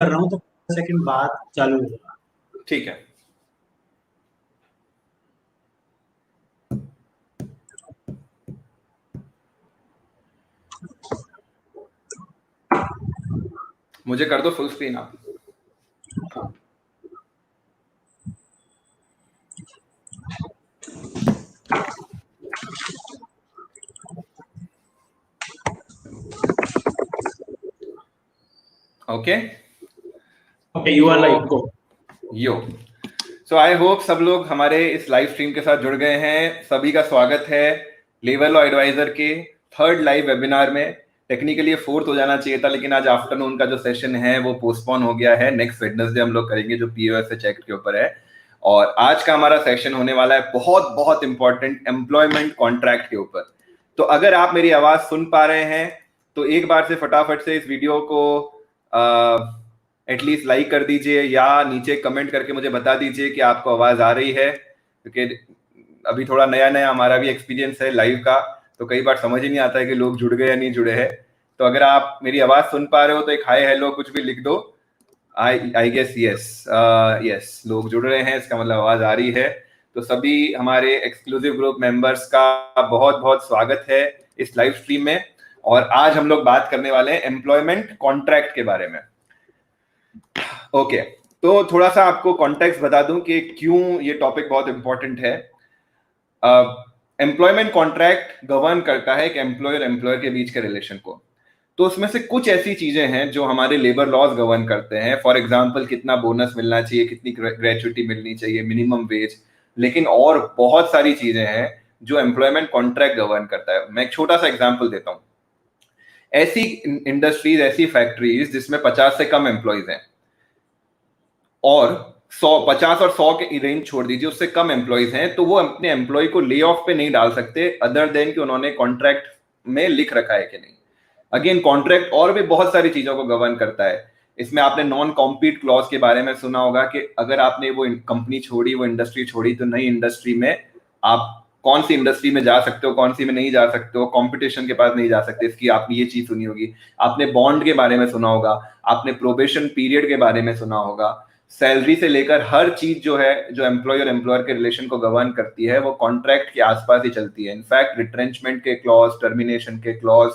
कर रहा हूँ तो सेकंड बाद चालू होगा। ठीक है। मुझे कर दो फुल स्क्रीन आप। Okay okay, you are live, go. Yo so I hope सब लोग हमारे इस लाइव स्ट्रीम के साथ जुड़ गए हैं। सभी का स्वागत है लेबर लॉ एडवाइजर के थर्ड लाइव वेबिनार में। टेक्निकली फोर्थ हो जाना चाहिए था, लेकिन आज आफ्टरनून का जो सेशन है वो पोस्टपोन हो गया है। नेक्स्ट वेडनेसडे हम लोग करेंगे, जो पीओएस चेक के ऊपर है। और आज का हमारा सेशन होने वाला है बहुत बहुत इंपॉर्टेंट, एम्प्लॉयमेंट कॉन्ट्रैक्ट के ऊपर। तो अगर आप मेरी आवाज सुन पा रहे हैं तो एक बार से फटाफट से इस वीडियो को एटलीस्ट लाइक कर दीजिए या नीचे कमेंट करके मुझे बता दीजिए कि आपको आवाज आ रही है, क्योंकि अभी थोड़ा नया नया हमारा भी एक्सपीरियंस है लाइव का, तो कई बार समझ ही नहीं आता है कि लोग जुड़ गए या नहीं जुड़े हैं। तो अगर आप मेरी आवाज सुन पा रहे हो तो एक हाय हेलो कुछ भी लिख दो। आई गेस यस, लोग जुड़ रहे हैं, इसका मतलब आवाज आ रही है। तो सभी हमारे एक्सक्लूसिव ग्रुप मेंबर्स का बहुत बहुत स्वागत है इस लाइव स्ट्रीम में। और आज हम लोग बात करने वाले हैं एम्प्लॉयमेंट कॉन्ट्रैक्ट के बारे में। ओके, तो थोड़ा सा आपको कॉन्टेक्स्ट बता दूं कि क्यों ये टॉपिक बहुत इंपॉर्टेंट है। एम्प्लॉयमेंट कॉन्ट्रैक्ट गवर्न करता है कि एम्प्लॉयर एम्प्लॉयर के बीच के रिलेशन को। तो उसमें से कुछ ऐसी चीजें हैं जो हमारे लेबर लॉज गवर्न करते हैं। फॉर एग्जांपल, कितना बोनस मिलना चाहिए, कितनी ग्रेचुइटी मिलनी चाहिए, मिनिमम वेज। लेकिन और बहुत सारी चीजें हैं जो एम्प्लॉयमेंट कॉन्ट्रैक्ट गवर्न करता है। मैं एक छोटा सा एग्जांपल देता हूं। ऐसी इंडस्ट्रीज, ऐसी फैक्ट्रीज जिसमें 50 से कम एम्प्लॉयज हैं और 50 और 100 के रेंज छोड़ दीजिए, उससे कम एम्प्लॉयज हैं, तो वो अपने एम्प्लॉय को ले ऑफ पे नहीं डाल सकते अदर देन कि उन्होंने कॉन्ट्रैक्ट में लिख रखा है कि नहीं। अगेन, कॉन्ट्रैक्ट और भी बहुत सारी चीजों को गवर्न करता है। इसमें आपने नॉन कॉम्पीट क्लॉज के बारे में सुना होगा कि अगर आपने वो कंपनी छोड़ी, वो इंडस्ट्री छोड़ी, तो नई इंडस्ट्री में आप कौन सी इंडस्ट्री में जा सकते हो, कौन सी में नहीं जा सकते हो, कंपटीशन के पास नहीं जा सकते। इसकी आपने ये चीज सुनी होगी। आपने बॉन्ड के बारे में सुना होगा, आपने प्रोबेशन पीरियड के बारे में सुना होगा। सैलरी से लेकर हर चीज जो है, जो एम्प्लॉय और एम्प्लॉयर के रिलेशन को गवर्न करती है, वो कॉन्ट्रैक्ट के आसपास ही चलती है। इनफैक्ट रिट्रेंचमेंट के क्लॉज, टर्मिनेशन के क्लॉज,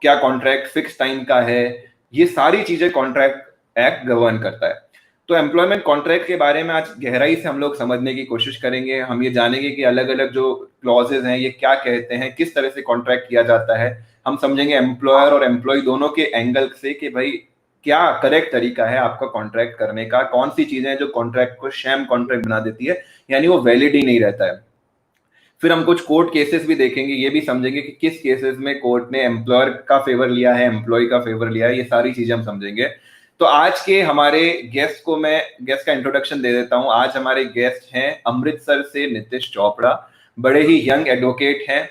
क्या कॉन्ट्रैक्ट फिक्स टाइम का है, ये सारी चीजें कॉन्ट्रैक्ट एक्ट गवर्न करता है। तो एम्प्लॉयमेंट कॉन्ट्रैक्ट के बारे में आज गहराई से हम लोग समझने की कोशिश करेंगे। हम ये जानेंगे कि अलग अलग जो क्लॉजेज हैं ये क्या कहते हैं, किस तरह से कॉन्ट्रैक्ट किया जाता है। हम समझेंगे एम्प्लॉयर और एम्प्लॉय दोनों के एंगल से कि भाई क्या करेक्ट तरीका है आपका कॉन्ट्रैक्ट करने का, कौन सी चीजें हैं जो कॉन्ट्रैक्ट को शैम कॉन्ट्रैक्ट बना देती है, यानी वो वैलिड ही नहीं रहता है। फिर हम कुछ कोर्ट केसेस भी देखेंगे, ये भी समझेंगे कि किस केसेस में कोर्ट ने एम्प्लॉयर का फेवर लिया है, एम्प्लॉय का फेवर लिया है, ये सारी चीजें हम समझेंगे। तो आज के हमारे गेस्ट को मैं गेस्ट का इंट्रोडक्शन दे देता हूं। आज हमारे गेस्ट हैं अमृतसर से नीतीश चोपड़ा। बड़े ही यंग एडवोकेट हैं,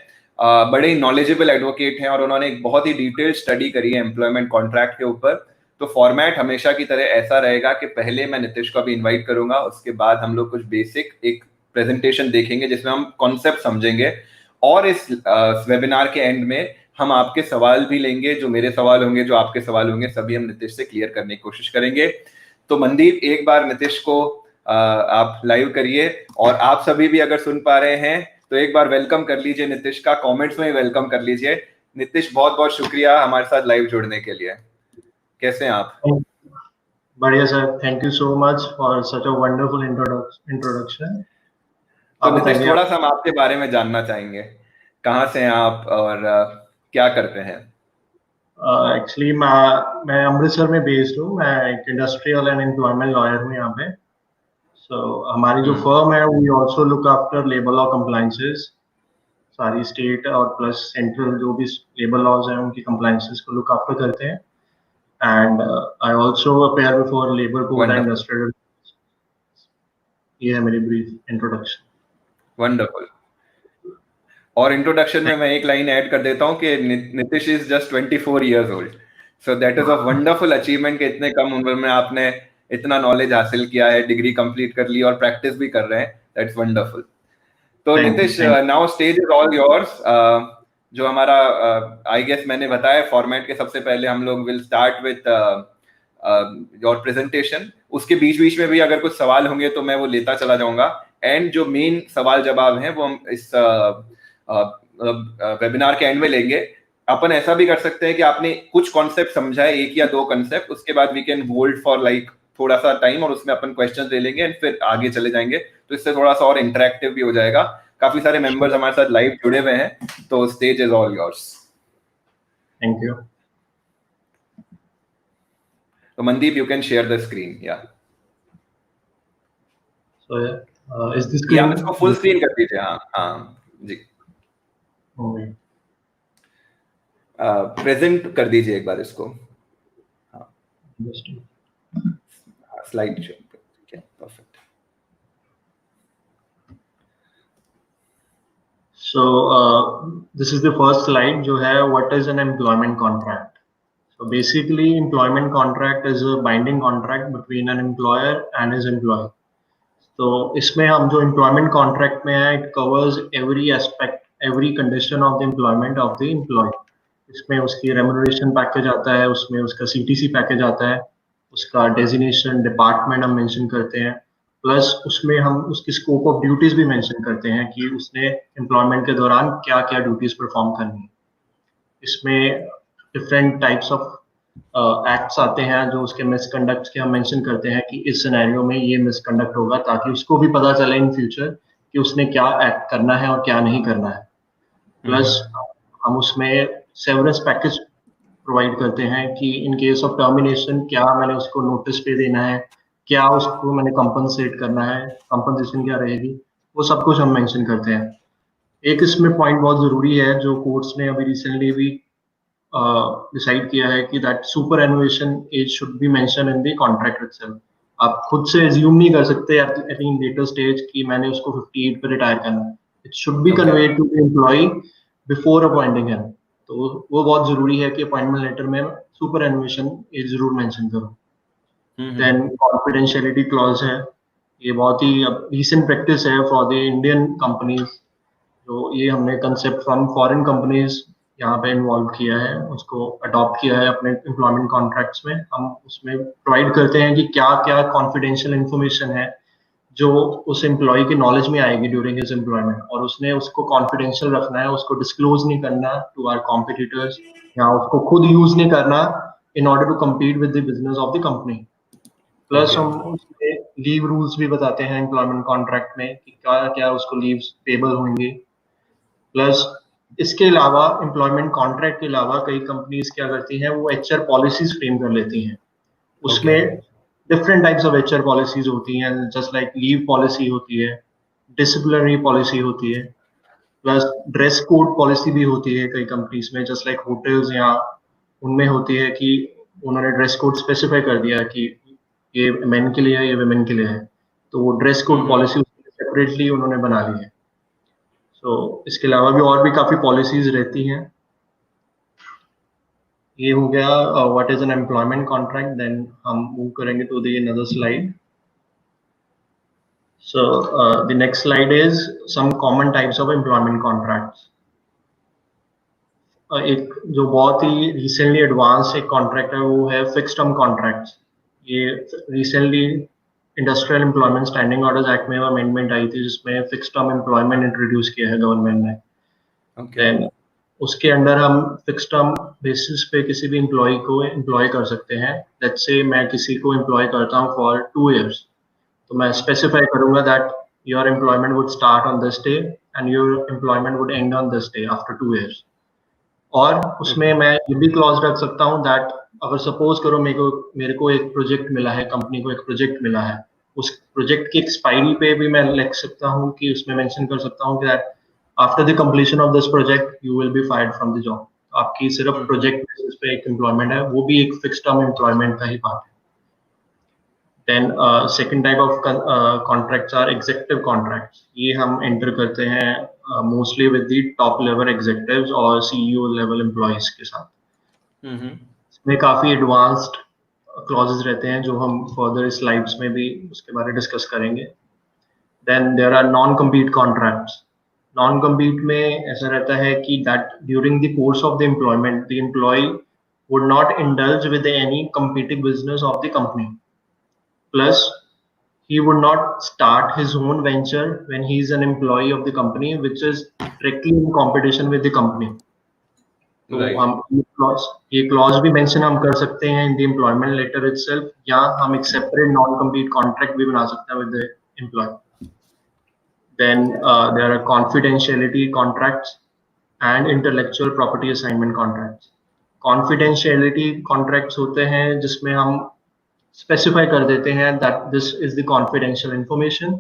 बड़े ही नॉलेजेबल एडवोकेट हैं, और उन्होंने एक बहुत ही डिटेल्ड स्टडी करी है एम्प्लॉयमेंट कॉन्ट्रैक्ट के ऊपर। तो फॉर्मेट हमेशा की तरह ऐसा रहेगा कि पहले मैं नीतीश को भी इन्वाइट करूंगा, उसके बाद हम लोग कुछ बेसिक एक प्रेजेंटेशन देखेंगे जिसमें हम कॉन्सेप्ट समझेंगे, और इस वेबिनार के एंड में हम आपके सवाल भी लेंगे। जो मेरे सवाल होंगे, जो आपके सवाल होंगे, सभी हम नीतीश से क्लियर करने की कोशिश करेंगे। तो मनदीप, एक बार नीतीश को आप लाइव करिए, और आप सभी भी अगर सुन पा रहे हैं तो एक बार वेलकम कर लीजिए नीतीश का, कमेंट्स में वेलकम कर लीजिए। नीतीश, बहुत बहुत शुक्रिया हमारे साथ लाइव जुड़ने के लिए। कैसे हैं आप? बढ़िया sir, thank you so much for such a wonderful introduction. तो आप नीतीश, बताइए। थोड़ा सा हम आपके बारे में जानना चाहेंगे। कहाँ से हैं आप और क्या करते हैं? एक्चुअली मैं अमृतसर में बेस्ड हूँ। मैं एक इंडस्ट्रियल एंड एम्प्लॉयमेंट लॉयर हूँ यहाँ पे। हमारी जो फर्म है, we also look after labour law compliances. सारी स्टेट और प्लस सेंट्रल जो भी लेबर लॉज हैं उनकी कंप्लायंसेस को लुक आफ्टर करते हैं। And I also appear before labour code and wonderful, industrial. ये है मेरी ब्रीफ इंट्रोडक्शन। वंडरफुल। और इंट्रोडक्शन में मैं एक लाइन ऐड कर देता हूँ कि Nitish is just 24 years old. So that is a wonderful achievement कि इतने कम उम्र में आपने इतना नॉलेज हासिल किया है, डिग्री कंप्लीट कर ली और प्रैक्टिस भी कर रहे हैं। That's wonderful. तो Nitish, now stage is all yours. जो हमारा आई गेस मैंने बताया फॉर्मेट के, सबसे पहले हम लोग will start with your presentation. उसके बीच में भी अगर कुछ सवाल होंगे तो मैं वो लेता चला जाऊंगा, एंड जो मेन सवाल जवाब हैं वो हम इस वेबिनार के एंड में लेंगे। अपन ऐसा भी कर सकते हैं कि आपने कुछ कॉन्सेप्ट समझा है, 1 या 2 कॉन्सेप्ट, उसके बाद we can hold for like थोड़ा सा टाइम और उसमें अपन क्वेश्चन ले लेंगे एंड फिर आगे चले जाएंगे, तो इससे थोड़ा सा और इंटरेक्टिव भी हो जाएगा। काफी सारे मेंबर्स हमारे साथ लाइव जुड़े हुए हैं, तो stage is all yours. Thank you. तो Mandeep, you can share the screen. या सो इज दिस स्क्रीन, आप इसको फुल स्क्रीन कर दीजिए। हाँ जी, प्रेजेंट कर दीजिए एक बार इसको। हाँ, स्लाइड शो। ठीक है, perfect. So this is the first slide जो है what is an employment contract. So basically employment contract is a binding contract between an employer and his employee. तो इसमें हम जो employment contract में है, it covers every aspect, every condition of the employment of the employee. इसमें उसकी remuneration package आता है, उसमें उसका CTC package आता है, उसका designation department हम mention करते हैं, प्लस उसमें हम उसकी स्कोप ऑफ ड्यूटीज भी मेंशन करते हैं कि उसने एम्प्लॉयमेंट के दौरान क्या क्या ड्यूटीज परफॉर्म करनी है। इसमें डिफरेंट टाइप्स ऑफ एक्ट्स आते हैं जो उसके मिसकंडक्ट के हम मेंशन करते हैं कि इस सिनेरियो में ये मिसकंडक्ट होगा, ताकि उसको भी पता चले इन फ्यूचर कि उसने क्या एक्ट करना है और क्या नहीं करना है। प्लस हम उसमें सेवरेंस पैकेज प्रोवाइड करते हैं कि इन केस ऑफ टर्मिनेशन क्या मैंने उसको नोटिस पे देना है, क्या उसको मैंने कंपनसेट करना है, कंपनसेशन क्या रहेगी, वो सब कुछ हम मेंशन करते हैं। एक इसमें पॉइंट बहुत जरूरी है जो कोर्ट्स ने अभी रिसेंटली भी डिसाइड किया है कि that superannuation age should be mention in the contract itself. आप खुद से एज्यूम नहीं कर सकते एट इन लेटर स्टेज कि मैंने उसको 58 पे रिटायर करना है। It should be conveyed to the employee before appointing him. तो वो बहुत जरूरी है कि अपॉइंटमेंट लेटर में सुपर एनुएशन एज जरूर मेंशन करो। देन कॉन्फिडेंशियलिटी क्लॉज है, ये बहुत ही रीसेंट प्रैक्टिस है फॉर द इंडियन कंपनीज। तो ये हमने कंसेप्ट फ्रॉम फॉरेन कंपनीज यहाँ पे इन्वॉल्व किया है, उसको अडॉप्ट किया है अपने एम्प्लॉयमेंट कॉन्ट्रैक्ट्स में। हम उसमें प्रोवाइड करते हैं कि क्या क्या कॉन्फिडेंशियल इंफॉर्मेशन है जो उस एम्प्लॉय की नॉलेज में आएगी ड्यूरिंग हिज एम्प्लॉयमेंट, और उसने उसको कॉन्फिडेंशियल रखना है, उसको डिस्क्लोज नहीं करना टू आवर कॉम्पिटिटर्स, या उसको खुद यूज नहीं करना in order to compete with the business of the company. Plus हम उसमें लीव रूल्स भी बताते हैं एम्प्लॉयमेंट कॉन्ट्रैक्ट में कि क्या क्या उसको लीव्स पेबल होंगे। प्लस इसके अलावा एम्प्लॉयमेंट कॉन्ट्रैक्ट के अलावा कई कंपनीज क्या करती हैं, वो HR पॉलिसीज फ्रेम कर लेती हैं। उसमें different types of HR policies होती हैं, जस्ट लाइक लीव पॉलिसी होती है, डिसिप्लिनरी पॉलिसी होती है, प्लस ड्रेस कोड पॉलिसी भी होती है कई कंपनीज में, जस्ट लाइक होटल्स या उनमें होती है कि उन्होंने ड्रेस कोड स्पेसिफाई कर दिया कि ये मेन के लिए है, ये वुमेन के लिए है, तो वो ड्रेस कोड पॉलिसी सेपरेटली उन्होंने बना ली है। तो इसके अलावा भी और भी काफी पॉलिसीज रहती हैं। ये हो गया what is an employment contract. Then हम मूव करेंगे to the another slide. So the next slide is some common types of employment contracts. एक जो बहुत ही रिसेंटली एडवांस एक कॉन्ट्रैक्ट है वो है फिक्स्ड टर्म कॉन्ट्रैक्ट्स। ये recently industrial employment standing orders act में अमेंडमेंट आई थी जिसमें फिक्स्ड टर्म एम्प्लॉयमेंट इंट्रोड्यूस किया है गवर्नमेंट ने। देन उसके अंदर हम फिक्स्ड टर्म बेसिस पे किसी भी एम्प्लॉय को एम्प्लॉय कर सकते हैं। लेट्स से मैं किसी को एम्प्लॉय करता हूँ फॉर 2 years, तो मैं स्पेसिफाई करूंगा that your employment would start on this day and your employment would and on this day after 2 years। और उसमें मैं ये भी क्लॉज रख सकता हूँ दैट अगर सपोज करो मेरे को एक प्रोजेक्ट मिला है, कंपनी को एक प्रोजेक्ट मिला है, उस प्रोजेक्ट की एक्सपायरी पे भी मैं लिख सकता हूँ कि उसमें मेंशन कर सकता हूँ कि that after the completion of this project you will be fired from the job. आपकी सिर्फ प्रोजेक्ट बेसिस पे एक एम्प्लॉयमेंट है, वो भी एक फिक्स्ड टर्म एम्प्लॉयमेंट का ही पार्ट है। Then second type of contracts are executive contracts. ये हम enter करते हैं mostly with the top level executives और CEO level employees के साथ। इसमें काफी advanced clauses रहते हैं जो हम further slides में भी उसके बारे में discuss करेंगे। Then there are non-compete contracts. Non-compete में ऐसा रहता है कि that during the course of the employment, the employee would not indulge with any competing business of the company. Plus, he would not start his own venture when he is an employee of the company, which is directly in competition with the company. तो Right. हम ये clause भी mention हम कर सकते हैं in the employment letter itself, या हम एक सेपरेट नॉन कम्पीट कॉन्ट्रैक्ट भी बना सकते हैं with the employee. Then there are confidentiality contracts and intellectual property assignment contracts. Confidentiality contracts होते हैं जिसमें हम specify कर देते हैं that this is the confidential information,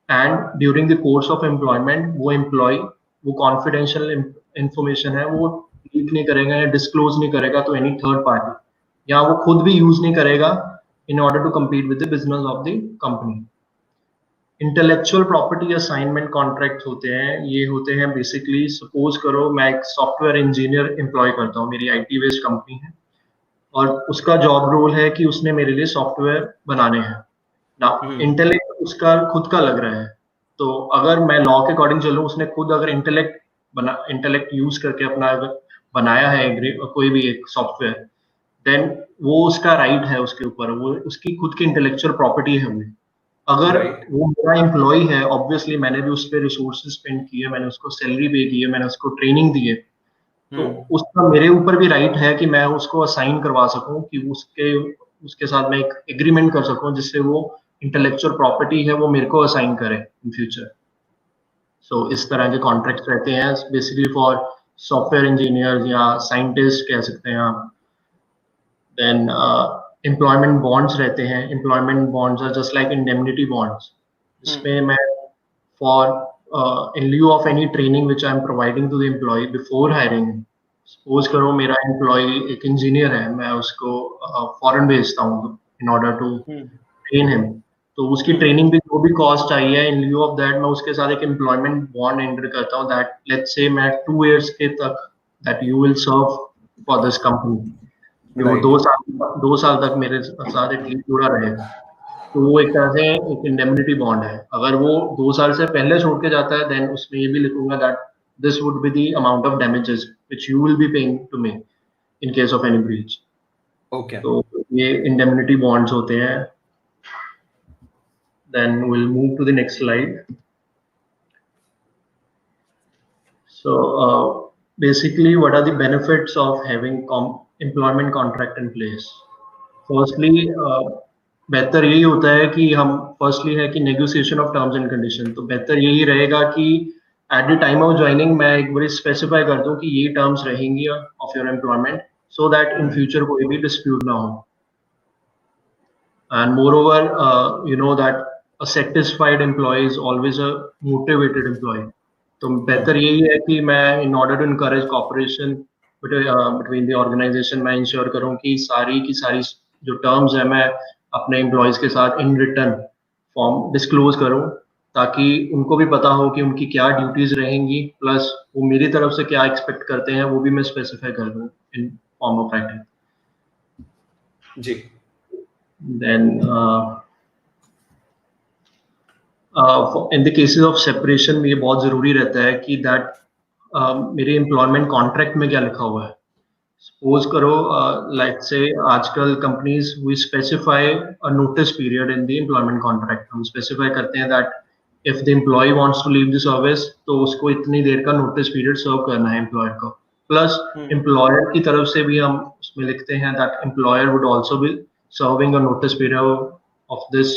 and during the course of employment वो employee वो confidential information है वो leak नहीं करेगा या disclose नहीं करेगा to any third party, या वो खुद भी use नहीं करेगा in order to compete with the business of the company. Intellectual property assignment contract होते हैं, ये होते हैं बेसिकली, सपोज करो मैं एक सॉफ्टवेयर इंजीनियर एम्प्लॉय करता हूँ, मेरी आईटी बेस्ड कंपनी है और उसका जॉब रोल है कि उसने मेरे लिए सॉफ्टवेयर बनाने हैं ना. इंटेलेक्ट उसका खुद का लग रहा है, तो अगर मैं लॉ के अकॉर्डिंग चलूँ, उसने खुद अगर इंटेलेक्ट यूज करके अपना अगर बनाया है कोई भी एक सॉफ्टवेयर, देन वो उसका राइट है उसके ऊपर, वो उसकी खुद की इंटेलेक्चुअल प्रॉपर्टी है वो. अगर वो मेरा एम्प्लॉय है, ऑब्वियसली मैंने भी उस पर रिसोर्सेज स्पेंड किए, मैंने उसको सैलरी पे की है, मैंने उसको ट्रेनिंग दी है, तो उसका मेरे ऊपर भी राइट है कि मैं उसको असाइन करवा सकूं, कि उसके साथ मैं एक एग्रीमेंट कर सकूं जिससे वो इंटेलेक्चुअल प्रॉपर्टी है वो मेरे को असाइन करे इन फ्यूचर. सो इस तरह के कॉन्ट्रैक्ट्स रहते हैं बेसिकली फॉर सॉफ्टवेयर इंजीनियर्स या साइंटिस्ट कह सकते हैं आप. देन एम्प्लॉयमेंट बॉन्ड्स रहते हैं. Employment bonds are just like indemnity bonds, जिसमें मैं for in lieu of any training which I am providing to the employee before hiring. Suppose करो मेरा एम्प्लॉय एक इंजीनियर है, मैं उसको फॉरेन भेजता हूँ in order to train him, तो उसकी ट्रेनिंग भी जो भी कॉस्ट आई है, इन ल्यू ऑफ दैट मैं उसके साथ एक एम्प्लॉयमेंट बॉन्ड एंटर करता हूँ दैट लेट्स से मैं 2 years के तक that you will serve for this company, वो 2 साल तक मेरे साथ एटलीस्ट जुड़ा रहेगा. तो वो एक तरह से एक इंडेमनिटी बॉन्ड है. अगर वो 2 साल से पहले छोड़ के जाता है, देन उसमें ये भी लिखूंगा that this would be the amount of damages which you will be paying to me in case of any breach. Okay, तो ये इंडेमनिटी बॉन्ड्स होते हैं. Then we'll move to the next slide. So basically what are the benefits of having employment contract in place? Firstly, बेहतर यही होता है कि हम फर्स्टली है कि negotiation of terms and condition. तो बेहतर यही रहेगा कि at the time of joining मैं एक बार स्पेसिफाई कर दूं कि ये टर्म्स रहेंगी of your employment, so that in future कोई भी डिस्प्यूट ना हो. And moreover you know that a satisfied employee is always a motivated employee. तो बेहतर यही है कि मैं in order to encourage cooperation between the organisation, मैं इंश्योर करूं कि सारी की सारी जो टर्म्स है मैं अपने एम्प्लॉयज के साथ इन रिटर्न फॉर्म डिस्क्लोज करूं, ताकि उनको भी पता हो कि उनकी क्या ड्यूटीज रहेंगी, प्लस वो मेरी तरफ से क्या एक्सपेक्ट करते हैं वो भी मैं स्पेसिफाई कर दूं इन फॉर्म ऑफ राइटिंग. जी. Then in the cases of separation में ये बहुत जरूरी रहता है कि दैट मेरे एम्प्लॉयमेंट कॉन्ट्रैक्ट में क्या लिखा हुआ है. सपोज करो लाइक से आजकल companies we specify a notice period in the employment contract. हम स्पेसिफाई करते हैं that if the employee wants to leave the service, तो उसको इतनी देर का नोटिस पीरियड सर्व करना है एम्प्लॉयर को. प्लस एम्प्लॉयर की तरफ से भी हम उसमें लिखते हैं that employer would also be serving a notice period of this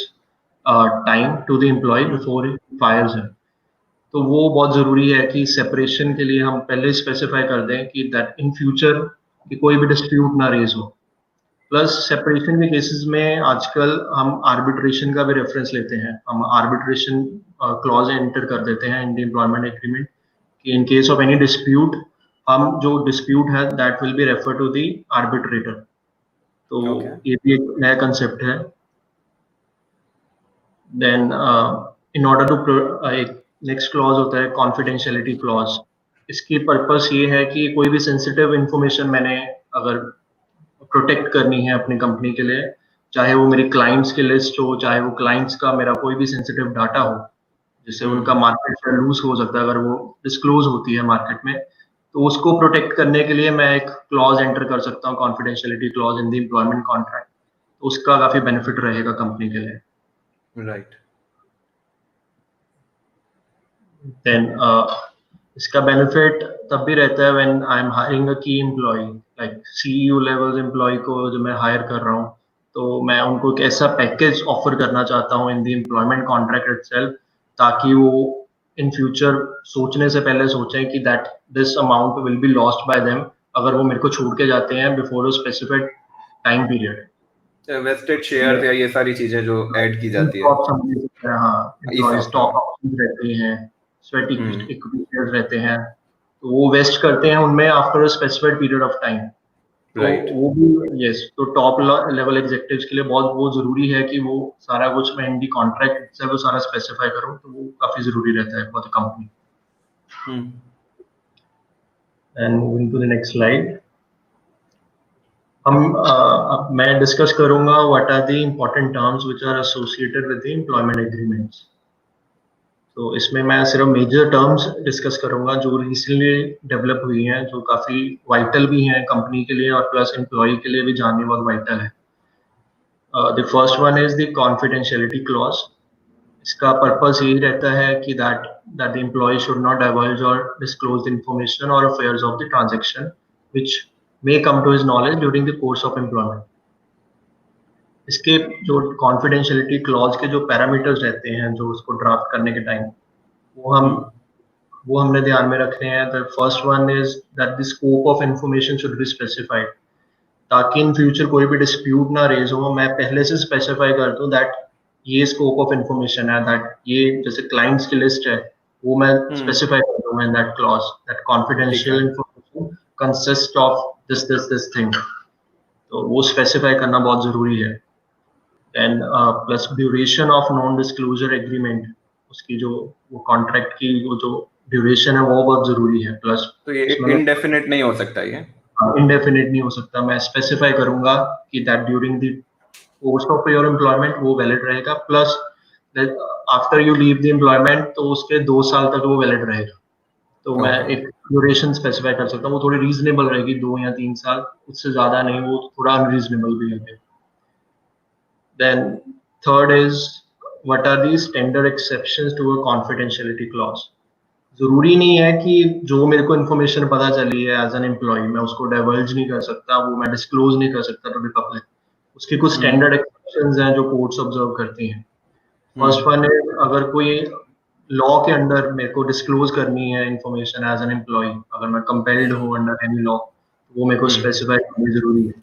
time to the employee before he fires him. तो वो बहुत जरूरी है कि सेपरेशन के लिए हम पहले स्पेसिफाई कर दें कि दैट इन फ्यूचर कि कोई भी डिस्प्यूट ना रेज हो. प्लस सेपरेशन के केसेस में आजकल हम आर्बिट्रेशन का भी रेफरेंस लेते हैं. हम आर्बिट्रेशन क्लॉज एंटर कर देते हैं इन द एम्प्लॉयमेंट एग्रीमेंट कि in case of any dispute, हम जो डिस्प्यूट है that will be refer to the arbitrator. तो ये भी एक नया कंसेप्ट है. देन इन ऑर्डर टू एक नेक्स्ट क्लॉज होता है कॉन्फिडेंशियलिटी क्लॉज. इसकी पर्पस ये है कि कोई भी सेंसिटिव इंफॉर्मेशन मैंने अगर प्रोटेक्ट करनी है अपनी कंपनी के लिए, चाहे वो मेरी क्लाइंट्स की लिस्ट हो, चाहे वो क्लाइंट्स का मेरा कोई भी सेंसिटिव डाटा हो जिससे उनका मार्केट शेयर लूज हो सकता है अगर वो डिस्क्लोज होती है मार्केट में, तो उसको प्रोटेक्ट करने के लिए मैं एक क्लॉज एंटर कर सकता हूँ, confidentiality clause in the employment contract, तो उसका काफी बेनिफिट रहेगा कंपनी के लिए। राइट। देन इसका बेनिफिट तब भी रहता है when I am hiring a key employee, like CEO level employee को जो मैं हायर कर रहा हूँ, तो मैं उनको एक ऐसा पैकेज ऑफर करना चाहता हूँ in the employment contract itself, ताकि वो इन फ्यूचर सोचने से पहले सोचें कि that this amount will be lost by them अगर वो मेरे को छोड़ के जाते हैं before a specific time period. Vested share या ये सारी चीजें जो ऐड की जाती है। हाँ, एम्प्लॉय स्टॉक ऑप्शंस रहते हैं, स्वेट इक्विटी शेयर्स रहते हैं, तो वो वेस्ट करते हैं उनमें after a specified period of time. तो वो भी यस, तो टॉप लेवल एग्जीक्यूटिव्स के लिए बहुत वो जरूरी है कि वो सारा कुछ मैं इन दी कॉन्ट्रैक्ट से वो सारा स्पेसिफाई करूं, तो वो काफी जरूरी रहता है for the company. And moving to the next slide, अब मैं डिस्कस करूंगा what are the important terms which are associated with the employment agreements. तो इसमें मैं सिर्फ मेजर टर्म्स डिस्कस करूंगा जो रिसेंटली डेवलप हुई हैं, जो काफी वाइटल भी हैं कंपनी के लिए और प्लस एम्प्लॉय के लिए भी जानने बहुत वाइटल है। The first one is the confidentiality clause. इसका पर्पस यही रहता है कि that the employee should not divulge or disclose the information or affairs of the transaction which may come to his knowledge during the course of employment. इसके जो confidentiality clause के जो parameters रहते हैं जो उसको ड्राफ्ट करने के टाइम, वो हमने ध्यान में रखने हैं। The first one is that the scope of information should be specified, ताकि इन फ्यूचर कोई भी डिस्प्यूट ना रेज हो, मैं पहले से स्पेसिफाई कर दूं दैट ये स्कोप ऑफ इंफॉर्मेशन है, दैट ये जैसे क्लाइंट्स की लिस्ट है वो मैं स्पेसिफाई कर दूं in that clause that confidential information consist of this thing, तो वो स्पेसिफाई करना बहुत जरूरी है। Then plus duration of non disclosure agreement, उसकी जो वो कॉन्ट्रैक्ट की वो जो ड्यूरेशन है वो बहुत जरूरी है। प्लस तो ये इनडेफिनिट नहीं हो सकता, ये इनडेफिनिट नहीं हो सकता, मैं स्पेसिफाई करूंगा कि that during the course of your employment वो वैलिड रहेगा, plus after you leave the employment तो उसके 2 साल तक वो वैलिड रहेगा। तो मैं एक ड्यूरेशन स्पेसिफाई कर सकता हूँ, वो थोड़ी रीजनेबल रहेगी, 2 या 3 साल, उससे ज्यादा नहीं, वो थोड़ा अनरीजनेबल भी है। Then third is what are the standard exceptions to a confidentiality clause? जरूरी नहीं है कि जो मेरे को इन्फॉर्मेशन पता चली है एज एन एम्प्लॉय मैं उसको डाइवर्ज नहीं कर सकता, वो मैं डिस्क्लोज नहीं कर सकता टू द पब्लिक। उसकी कुछ स्टैंडर्ड एक्सेप्शंस हैं जो कोर्ट्स ऑब्जर्व करती हैं। फर्स्ट वन है, अगर कोई लॉ के अंडर मेरे को डिस्क्लोज करनी है इन्फॉर्मेशन एज एन एम्प्लॉय, अगर मैं कंपेल्ड हूँ अंडर एनी लॉ, वो मेरे को स्पेसिफाई करनी जरूरी है।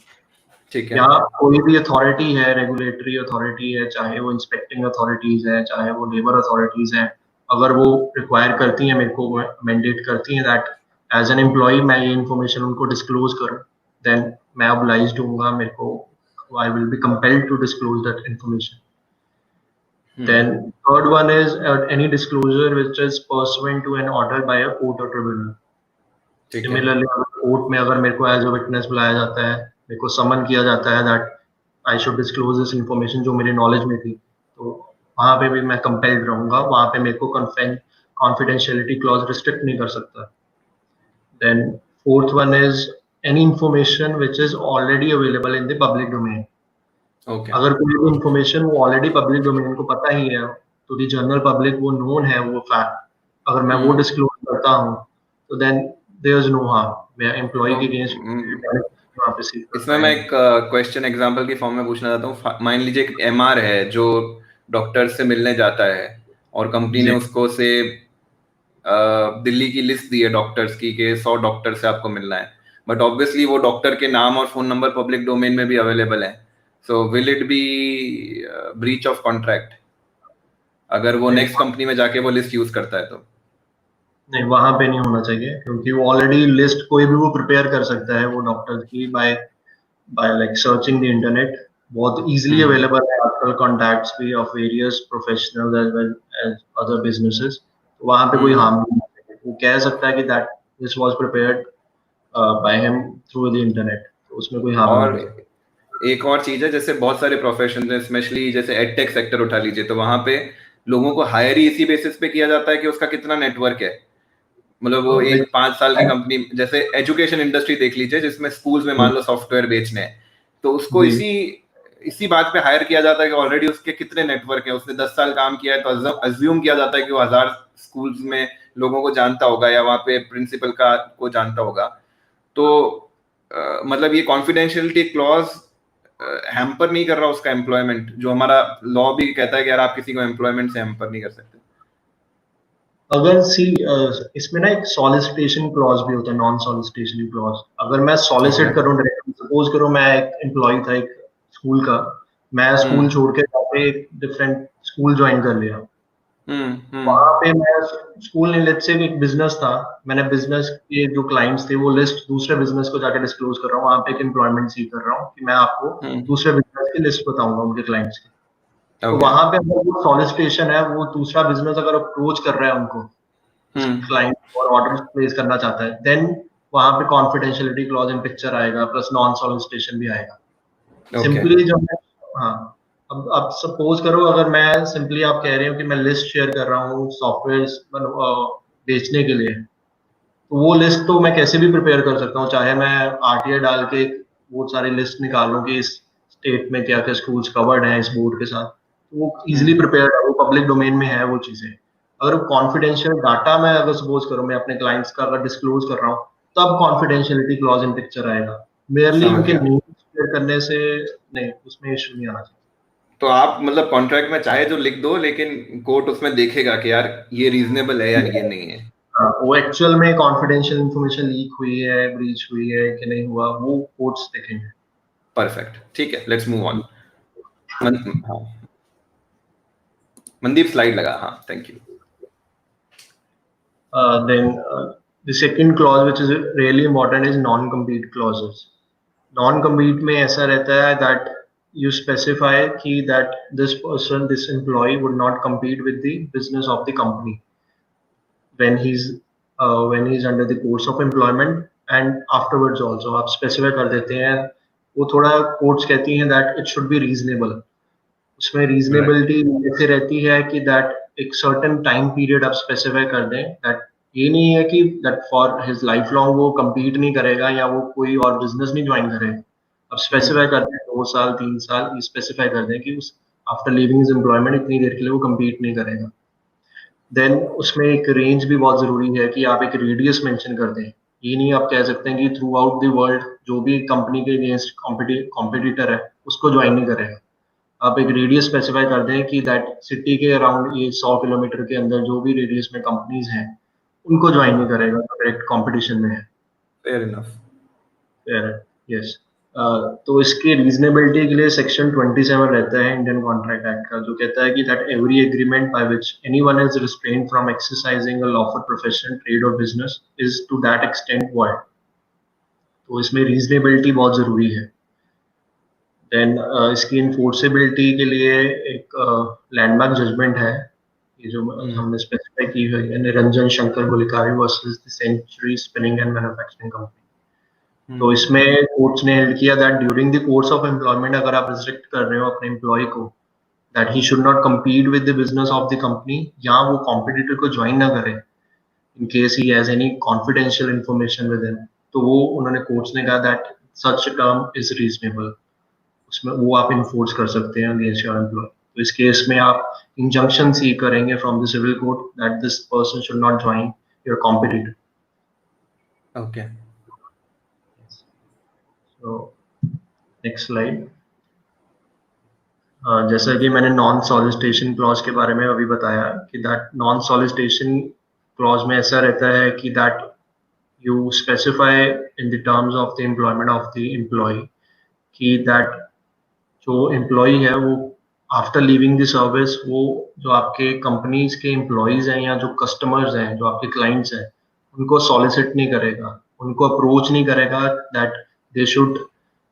ठीक है। या कोई भी अथॉरिटी है, रेगुलेटरी अथॉरिटी है, चाहे वो इंस्पेक्टिंग अथॉरिटीज है, चाहे वो लेबर अथॉरिटीज है, अगर वो रिक्वायर करती हैं मेरे को, मैंडेट करती हैं दैट एज एन एम्प्लॉय मैं ये इन्फॉर्मेशन उनको डिस्क्लोज करूं, देन मैं ऑब्लाइज्ड होऊंगा, मेरे को I will be compelled to disclose that information. Then third one is any disclosure which is pursuant to an order by a court और tribunal. Similarly court में अगर मेरे को एज अ विटनेस बुलाया जाता है, मेरे को समन किया जाता है that I should disclose this information जो मेरे नॉलेज में थी, तो वहां पे भी मैं कंपेल्ड रहूंगा, वहां पे मेरे को कॉन्फिडेंशियलिटी क्लॉज रिस्ट्रिक्ट नहीं कर सकता। Then fourth one is any information which is already available in the public domain. अगर कोई भी इंफॉर्मेशन वो ऑलरेडी पब्लिक डोमेन को पता ही है, तो द जनरल पब्लिक वो नोन है वो फैक्ट, अगर मैं वो डिस्क्लोज करता हूँ तो then there is no harm, मैं एम्प्लॉय के अगेंस्ट। इसमें मैं एक क्वेश्चन एग्जांपल की फॉर्म में पूछना चाहता हूँ। मान लीजिए एक एमआर है जो डॉक्टर से मिलने जाता है और कंपनी ने उसको से दिल्ली की लिस्ट दी है डॉक्टर्स की कि 100 डॉक्टर से आपको मिलना है, बट ऑब्वियसली वो डॉक्टर के नाम और फोन नंबर पब्लिक डोमेन में भी अवेलेबल है, so will it be breach of contract अगर वो नेक्स्ट कंपनी में जाके वो लिस्ट यूज करता है? तो नहीं, वहां पे नहीं होना चाहिए, क्योंकि वो ऑलरेडी लिस्ट कोई भी वो प्रिपेयर कर सकता है वो डॉक्टर्स की by like searching the internet, बहुत इजीली अवेलेबल है आजकल कॉन्टैक्ट्स भी of various professionals as well as other businesses, तो वहां पे कोई हार्म नहीं है। वो कह सकता है कि that this was prepared by him through the internet, तो उसमें कोई हार्म नहीं है। एक और चीज है, जैसे बहुत सारे प्रोफेशन है, स्पेशली जैसे एडटेक सेक्टर उठा लीजिए, तो वहां पे लोगों को हायर ही इसी बेसिस पे किया जाता है कि उसका कितना नेटवर्क है। मतलब वो एक 5 साल की कंपनी, जैसे एजुकेशन इंडस्ट्री देख लीजिए जिसमें स्कूल्स में मान लो सॉफ्टवेयर बेचने हैं, तो उसको इसी बात पे हायर किया जाता है कि ऑलरेडी उसके कितने नेटवर्क है, उसने 10 साल काम किया है, तो अज्यूम किया जाता है कि वो 1000 स्कूल्स में लोगों को जानता होगा या वहाँ पे प्रिंसिपल को जानता होगा। तो मतलब ये कॉन्फिडेंशियलिटी क्लॉज हैम्पर नहीं कर रहा उसका एम्प्लॉयमेंट, जो हमारा लॉ भी कहता है कि यार आप किसी को एम्प्लॉयमेंट से हैम्पर नहीं कर सकते। अगर इसमें ना एक सॉलिसिटेशन क्लॉज भी होता है, नॉन सॉलिसिटेशन क्लॉज। अगर मैं सॉलिसिट करूं डायरेक्टली, सपोज करो मैं एक एम्प्लॉय था एक स्कूल का, मैं स्कूल छोड़ के जाके डिफरेंट स्कूल ज्वाइन कर लिया। वहां पे मैं स्कूल नहीं, लेट्स से एक बिजनेस था, मैंने बिजनेस के जो क्लाइंट्स थे वो लिस्ट दूसरे बिजनेस को जाके डिस्क्लोज कर रहा हूँ, वहां पे एक एम्प्लॉयमेंट सीख कर रहा हूँ कि मैं आपको दूसरे बिजनेस की लिस्ट बताऊंगा उनके क्लाइंट्स की। तो वहां पे अगर वो सॉलिसिटेशन है, वो दूसरा बिजनेस अगर अप्रोच कर रहा है उनको, क्लाइंट और ऑर्डर प्लेस करना चाहता है, देन वहां पे कॉन्फिडेंशियलिटी क्लॉज इन पिक्चर आएगा, प्लस नॉन सॉलिसिटेशन भी आएगा। सिंपली जब मैं, हाँ, अब सपोज करो अगर मैं सिंपली, आप कह रहे हो कि मैं लिस्ट शेयर कर रहा हूँ सॉफ्टवेयर बेचने के लिए, तो वो लिस्ट तो मैं कैसे भी प्रिपेयर कर सकता हूँ, चाहे मैं आरटीआई डाल के वो सारी लिस्ट निकालूं कि इस स्टेट में क्या क्या स्कूल्स कवर्ड हैं इस बोर्ड के साथ, तो वो इजिली प्रिपेयर है, वो पब्लिक डोमेन में है वो चीजें। अगर कॉन्फिडेंशियल डाटा मैं अगर सपोज करूँ मैं अपने क्लाइंट्स का अगर डिस्क्लोज कर रहा हूँ, तब कॉन्फिडेंशियलिटी क्लॉज इन पिक्चर आएगा। मेयरली उनके नेम शेयर करने से नहीं, उसमें इशू नहीं आना चाहिए। तो आप मतलब कॉन्ट्रैक्ट में चाहे जो लिख दो, लेकिन कोर्ट उसमें देखेगा कि यार ये रीजनेबल है या ये नहीं है। वो एक्चुअल में कॉन्फिडेंशियल इंफॉर्मेशन लीक हुई है, ब्रीच हुई है कि नहीं हुआ, वो कोर्ट्स देखेंगे। परफेक्ट, ठीक है, लेट्स मूव ऑन। हाँ, मनदीप स्लाइड लगा, हाँ, thank you. Then the second clause which is really important is non-compete clauses. Non-compete में ऐसा रहता है that you specify कि that this person, this employee would not compete with the business of the company when he's under the course of employment and afterwards also। आप specify कर देते हैं, वो थोड़ा courts कहती हैं that it should be reasonable। उसमें reasonability ऐसे रहती है कि दैट एक सर्टेन टाइम पीरियड आप स्पेसिफाई कर दें, दैट ये नहीं है कि that for his life long वो compete नहीं करेगा या वो कोई और बिजनेस नहीं ज्वाइन करेगा। अब स्पेसिफाई कर दें 2 साल 3 साल, ये स्पेसिफाई कर दें कि उस आफ्टर लीविंग हिज एम्प्लॉयमेंट इतनी देर के लिए वो compete नहीं करेगा। देन उसमें एक रेंज भी बहुत जरूरी है कि आप एक रेडियस मेंशन कर दें। ये नहीं आप कह सकते हैं कि थ्रू आउट द वर्ल्ड जो भी कंपनी के अगेंस्ट कॉम्पिटिटर है उसको ज्वाइन नहीं करेगा। आप एक रेडियस स्पेसिफाई कर दें कि दैट सिटी के अराउंड ये 100 किलोमीटर के अंदर जो भी रेडियस में कंपनीज हैं उनको ज्वाइन नहीं करेगा, डायरेक्ट कंपटीशन में है। Fair enough. फेयर है, यस। तो इसकी रीजनेबिलिटी के लिए सेक्शन 27 रहता है इंडियन कॉन्ट्रैक्ट एक्ट का, जो कहता है कि that every agreement by which anyone is restrained from exercising a lawful profession, trade और business is to that extent void. तो इसमें रीजनेबिलिटी बहुत जरूरी है। देन इसकी इन्फोर्सेबिलिटी के लिए एक लैंडमार्क जजमेंट है, ये जो हमने स्पेसिफाई की है, Niranjan Shankar Golikari versus the century spinning and manufacturing company. तो इसमें कोर्ट्स ने हेल्ड किया that during the course of employment अगर आप रिस्ट्रिक्ट कर रहे हो अपने एम्प्लॉय को that he should not compete with the business of the company, या वो कॉम्पिटिटर को ज्वाइन ना करे in case he has any confidential information with him, तो वो उन्होंने कोर्ट्स ने कहा that such term is reasonable. उसमें वो आप इन्फोर्स कर सकते हैं अगेंस्ट योर एम्प्लॉय। तो इस केस में आप इंजंक्शन सीक करेंगे from the civil court that this person should not join your competitor. Okay, so next slide. जैसा कि मैंने नॉन सॉलिसिटेशन क्लॉज के बारे में अभी बताया कि दैट नॉन सॉलिसिटेशन क्लॉज में ऐसा रहता है कि that you specify in the terms of the employment of the employee कि दैट जो एम्प्लॉय है वो आफ्टर लीविंग द सर्विस, वो जो आपके कंपनीज के एम्प्लॉयज हैं या जो कस्टमर्स हैं, जो आपके क्लाइंट्स हैं, उनको सॉलिसिट नहीं करेगा, उनको अप्रोच नहीं करेगा that they should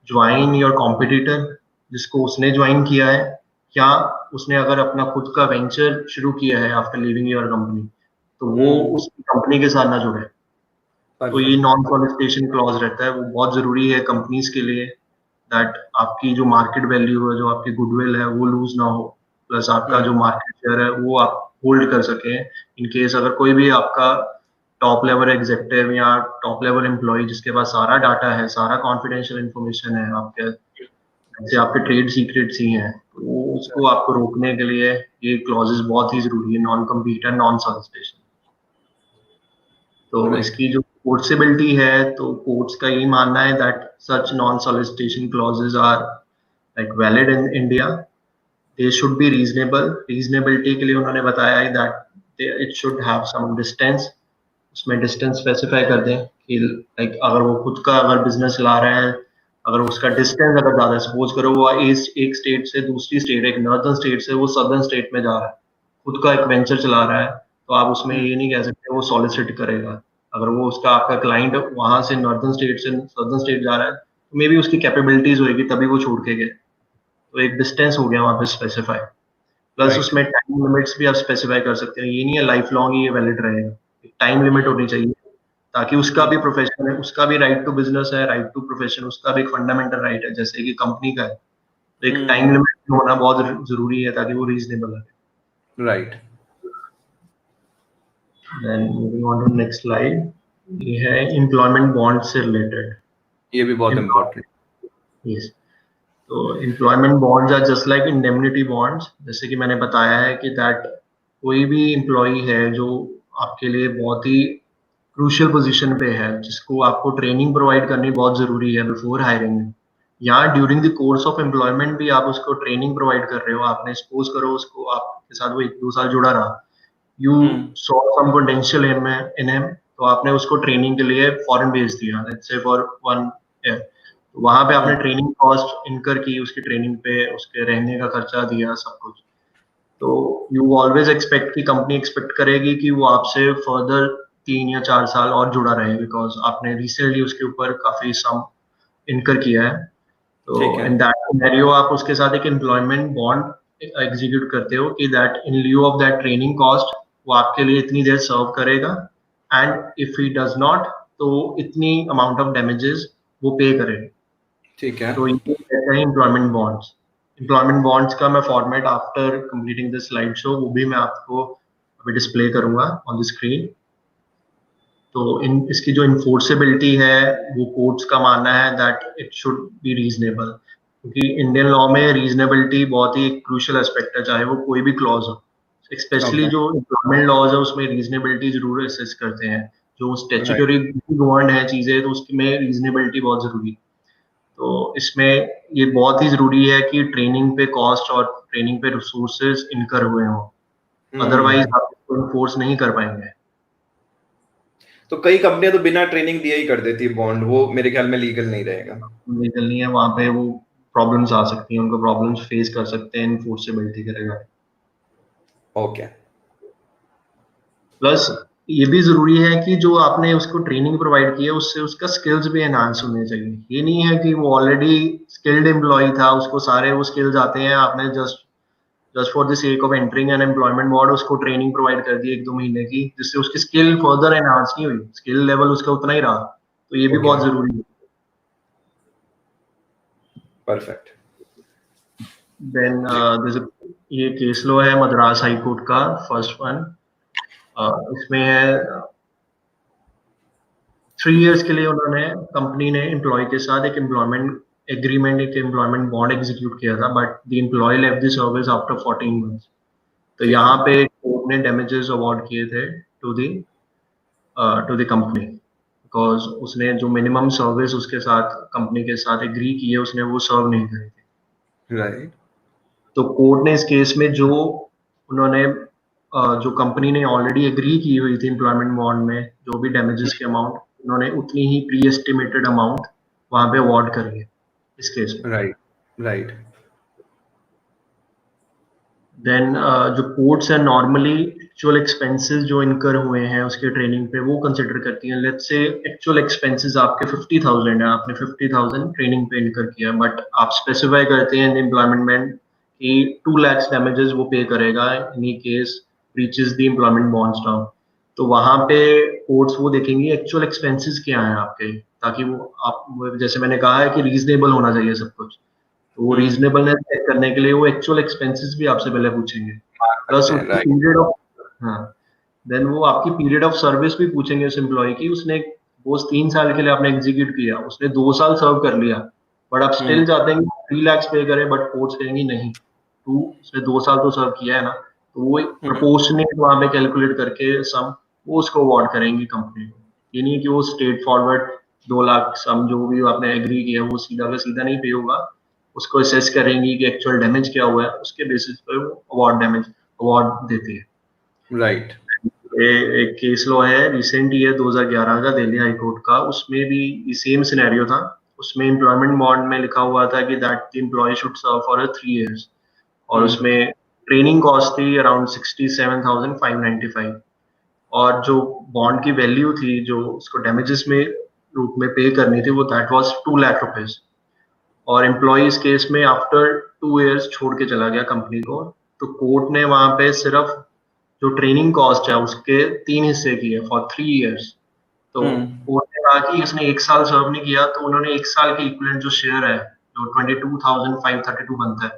join your competitor जिसको उसने ज्वाइन किया है, या उसने अगर अपना खुद का वेंचर शुरू किया है आफ्टर लीविंग योर कंपनी तो वो उस कंपनी के साथ ना जुड़े। तो ये नॉन सॉलिसिटेशन क्लॉज रहता है, वो बहुत जरूरी है कंपनीज के लिए दैट आपकी जो मार्केट वैल्यू है, जो आपकी गुडविल है, वो लूज ना हो, प्लस आपका जो मार्केट शेयर है वो आप होल्ड कर सके इन केस अगर कोई भी आपका टॉप लेवल एग्जीक्यूटिव या टॉप लेवल एम्प्लॉय जिसके पास सारा डाटा है, सारा कॉन्फिडेंशियल इंफॉर्मेशन है, आपके जैसे आपके ट्रेड सीक्रेट्स ही हैं, तो उसको आपको रोकने के लिए ये क्लॉजेस बहुत ही जरूरी है, non compete and non solicitation. तो इसकी जो फोर्सेबिलिटी है, तो कोर्ट्स का यही मानना है that such non solicitation clauses are like valid in India. They should be reasonable. Reasonability के लिए उन्होंने बताया है that it should have some distance. उसमें डिस्टेंस स्पेसिफाई कर दें कि लाइक अगर वो खुद का अगर बिजनेस ला रहे हैं, अगर उसका डिस्टेंस अगर ज्यादा, सपोज करो वो एक स्टेट से दूसरी स्टेट, एक नॉर्दर्न स्टेट से वो सदर्न स्टेट में जा रहा है, खुद का एक वेंचर चला रहा है, तो आप उसमें ये नहीं कह सकते वो सॉलिसिट करेगा। अगर वो उसका आपका क्लाइंट वहां से नॉर्दर्न स्टेट से सदर्न स्टेट जा रहा है, तो मे बी उसकी कैपेबिलिटीज होगी तभी वो छोड़ के गए, तो एक डिस्टेंस हो गया वहां पे स्पेसिफाई। प्लस उसमें टाइम लिमिट्स भी आप स्पेसिफाई कर सकते हैं, ये नहीं है लाइफ लॉन्ग ही ये वैलिड रहेगा, टाइम लिमिट होनी चाहिए ताकि उसका भी प्रोफेशन है, उसका भी राइट टू बिजनेस है, राइट टू प्रोफेशन, उसका भी एक फंडामेंटल राइट है जैसे कि कंपनी का है, तो एक टाइम लिमिट होना बहुत जरूरी है ताकि वो रीजनेबल है। Right. Then moving on to next slide, ये है एम्प्लॉयमेंट बॉन्ड से रिलेटेड। ये भी बहुत इंपॉर्टेंट। यस, तो employment bonds are just like indemnity bonds. जैसे कि मैंने बताया है कि दैट कोई भी एम्प्लॉय है जो आपके लिए बहुत ही क्रूशियल पोजीशन पे है, जिसको आपको ट्रेनिंग प्रोवाइड करनी बहुत जरूरी है बिफोर हायरिंग। या during the course of employment भी आप उसको ट्रेनिंग प्रोवाइड कर रहे हो, आपने सपोज करो उसको आपके साथ वो 1-2 साल जुड़ा रहा, you saw some potential in him, तो आपने उसको ट्रेनिंग के लिए फॉरेन भेज दिया, लेट्स से फॉर 1 ईयर, तो वहां पे आपने ट्रेनिंग कॉस्ट इनकर की, उसकी ट्रेनिंग पे उसके रहने का खर्चा दिया, सब कुछ। तो यू ऑलवेज एक्सपेक्ट कि कंपनी एक्सपेक्ट करेगी कि वो आपसे फर्दर 3 या 4 साल और जुड़ा रहे, बिकॉज आपने रिसेंटली उसके ऊपर काफी सम इनकर किया है। तो इन दैट सिनेरियो आप उसके साथ एक एम्प्लॉयमेंट बॉन्ड एग्जीक्यूट करते हो कि that in लिeu of that training cost वो आपके लिए इतनी देर सर्व करेगा, and if he does not तो इतनी अमाउंट ऑफ डैमेजेस वो पे करेगा। ठीक है। तो ये कहते हैं एम्प्लॉयमेंट बॉन्ड्स। एम्प्लॉयमेंट बॉन्ड्स का मैं format after completing this slide show वो भी मैं आपको अभी डिस्प्ले करूंगा ऑन द स्क्रीन। तो इसकी जो इन्फोर्सेबिलिटी है, वो कोर्ट्स का मानना है that it should be reasonable, क्योंकि इंडियन लॉ में रीजनेबिलिटी बहुत ही क्रूशियल एस्पेक्ट है, चाहे वो कोई भी क्लॉज हो। स्पेशली जो एम्प्लॉयमेंट लॉज है उसमें रीजनेबिलिटी जरूर असेस करते हैं, जो स्टैट्यूटरी गवर्नड है चीजें, तो उसमें रीजनेबिलिटी बहुत जरूरी है। तो इसमें ये बहुत ही जरूरी है कि ट्रेनिंग पे कॉस्ट और ट्रेनिंग पे रिसोर्सेज इनकर हुए हों, अदरवाइज आप इसको इन्फोर्स नहीं कर पाएंगे। तो कई कंपनियां तो बिना ट्रेनिंग दिए ही कर देती है बॉन्ड, वो मेरे ख्याल में लीगल नहीं रहेगा। लीगल नहीं है, वहां पे वो प्रॉब्लम्स आ सकती हैं, उनको प्रॉब्लम्स फेस कर सकते हैं इन्फोर्सेबिलिटी के रिगार्डिंग। ओके। प्लस ये भी जरूरी है कि जो आपने उसको ट्रेनिंग प्रोवाइड की है उससे उसका स्किल्स भी एनहांस होने चाहिए। ये नहीं है कि वो ऑलरेडी स्किल्ड एम्प्लॉय था, उसको सारे वो स्किल्स आते हैं, आपने just for the sake of entering an employment board उसको ट्रेनिंग प्रोवाइड कर दी 1-2 महीने की, जिससे उसकी स्किल फर्दर एनहांस नहीं हुई, स्किल लेवल उसका उतना ही रहा। तो ये भी बहुत जरूरी है। परफेक्ट। देन ये केस लो है मद्रास हाई कोर्ट का, फर्स्ट वन। इसमें है 3 इयर्स के लिए उन्होंने, कंपनी ने एम्प्लॉय के साथ एक एम्प्लॉयमेंट एग्रीमेंट, एक एम्प्लॉयमेंट बॉन्ड एग्जीक्यूट किया था, but the employee left the service after 14 months. तो यहाँ पे कोर्ट ने डैमेजेस अवार्ड किए थे टू द कंपनी, बिकॉज उसने जो मिनिमम सर्विस उसके साथ कंपनी के साथ एग्री की है उसने वो सर्व नहीं करी थी। राइट। तो कोर्ट ने इस केस में जो उन्होंने जो कंपनी ने ऑलरेडी एग्री की हुई थी एम्प्लॉयमेंट बॉन्ड में, जो भी डैमेजेस की अमाउंट, उन्होंने उतनी ही प्री एस्टिमेटेड अमाउंट वहां पे अवार्ड करी है इस केस में। राइट। देन जो कोर्ट्स है नॉर्मली एक्चुअल एक्सपेंसेस जो इनकर हुए हैं उसके ट्रेनिंग पे वो कंसिडर करती हैं। लेट्स से एक्चुअल एक्सपेंसेस आपके 50,000 है, आपने 50,000 ट्रेनिंग पे इनकर किया, बट आप स्पेसिफाई करते हैं एम्प्लॉयमेंट में कि 2 लाख डैमेजेस वो पे करेगा in case breaches the employment bonds term. तो वहां पे कोर्ट्स वो देखेंगे एक्चुअल एक्सपेंसेस क्या है आपके, ताकि वो आप, जैसे मैंने कहा है कि रीजनेबल होना चाहिए सब कुछ, तो वो रीजनेबलनेस चेक करने के लिए वो एक्चुअल एक्सपेंसेस भी आपसे पहले पूछेंगे, प्लस उसकी पीरियड ऑफ, हाँ, देन वो आपकी पीरियड ऑफ सर्विस भी पूछेंगे उस एम्प्लॉय की, उसने वो 3 साल के लिए आपने एग्जीक्यूट किया, उसने 2 साल सर्व कर लिया, बट आप स्टिल चाहते हैं 3 lakhs पे करे, बट कोर्ट्स कहेंगी नहीं, तू उसने 2 साल तो सर्व किया है ना, तो वो एक प्रोपोर्शनेट वहां पे कैलकुलेट करके सम वो उसको अवार्ड करेंगी कंपनी को। ये नहीं कि वो स्ट्रेट फॉरवर्ड 2 लाख सम जो भी आपने एग्री किया वो सीधा का सीधा नहीं पे होगा, उसको असेस करेंगी कि एक्चुअल डैमेज क्या हुआ है, उसके बेसिस पर वो अवार्ड देती है। राइट। एक केस लॉ है रिसेंट ईयर 2011 का दिल्ली हाई कोर्ट का, उसमें भी सेम सिनेरियो था। उसमें एम्प्लॉयमेंट बॉन्ड में लिखा हुआ था कि that employee should serve for 3 years, और उसमें ट्रेनिंग कॉस्ट थी अराउंड 67,595, और जो बॉन्ड की वैल्यू थी जो उसको डैमेजेस में रूप में पे करनी थी वो दैट वाज 2 लाख रुपीज। और एम्प्लॉय इस केस में आफ्टर 2 years छोड़ के चला गया कंपनी को, तो कोर्ट ने वहां पे सिर्फ जो ट्रेनिंग कॉस्ट है उसके 3 हिस्से किए फॉर 3 years। तो कोर्ट ने कहा कि इसने 1 साल सर्व नहीं किया, तो उन्होंने 1 साल के इक्विवेलेंट जो शेयर है जो 22,532 बनता है,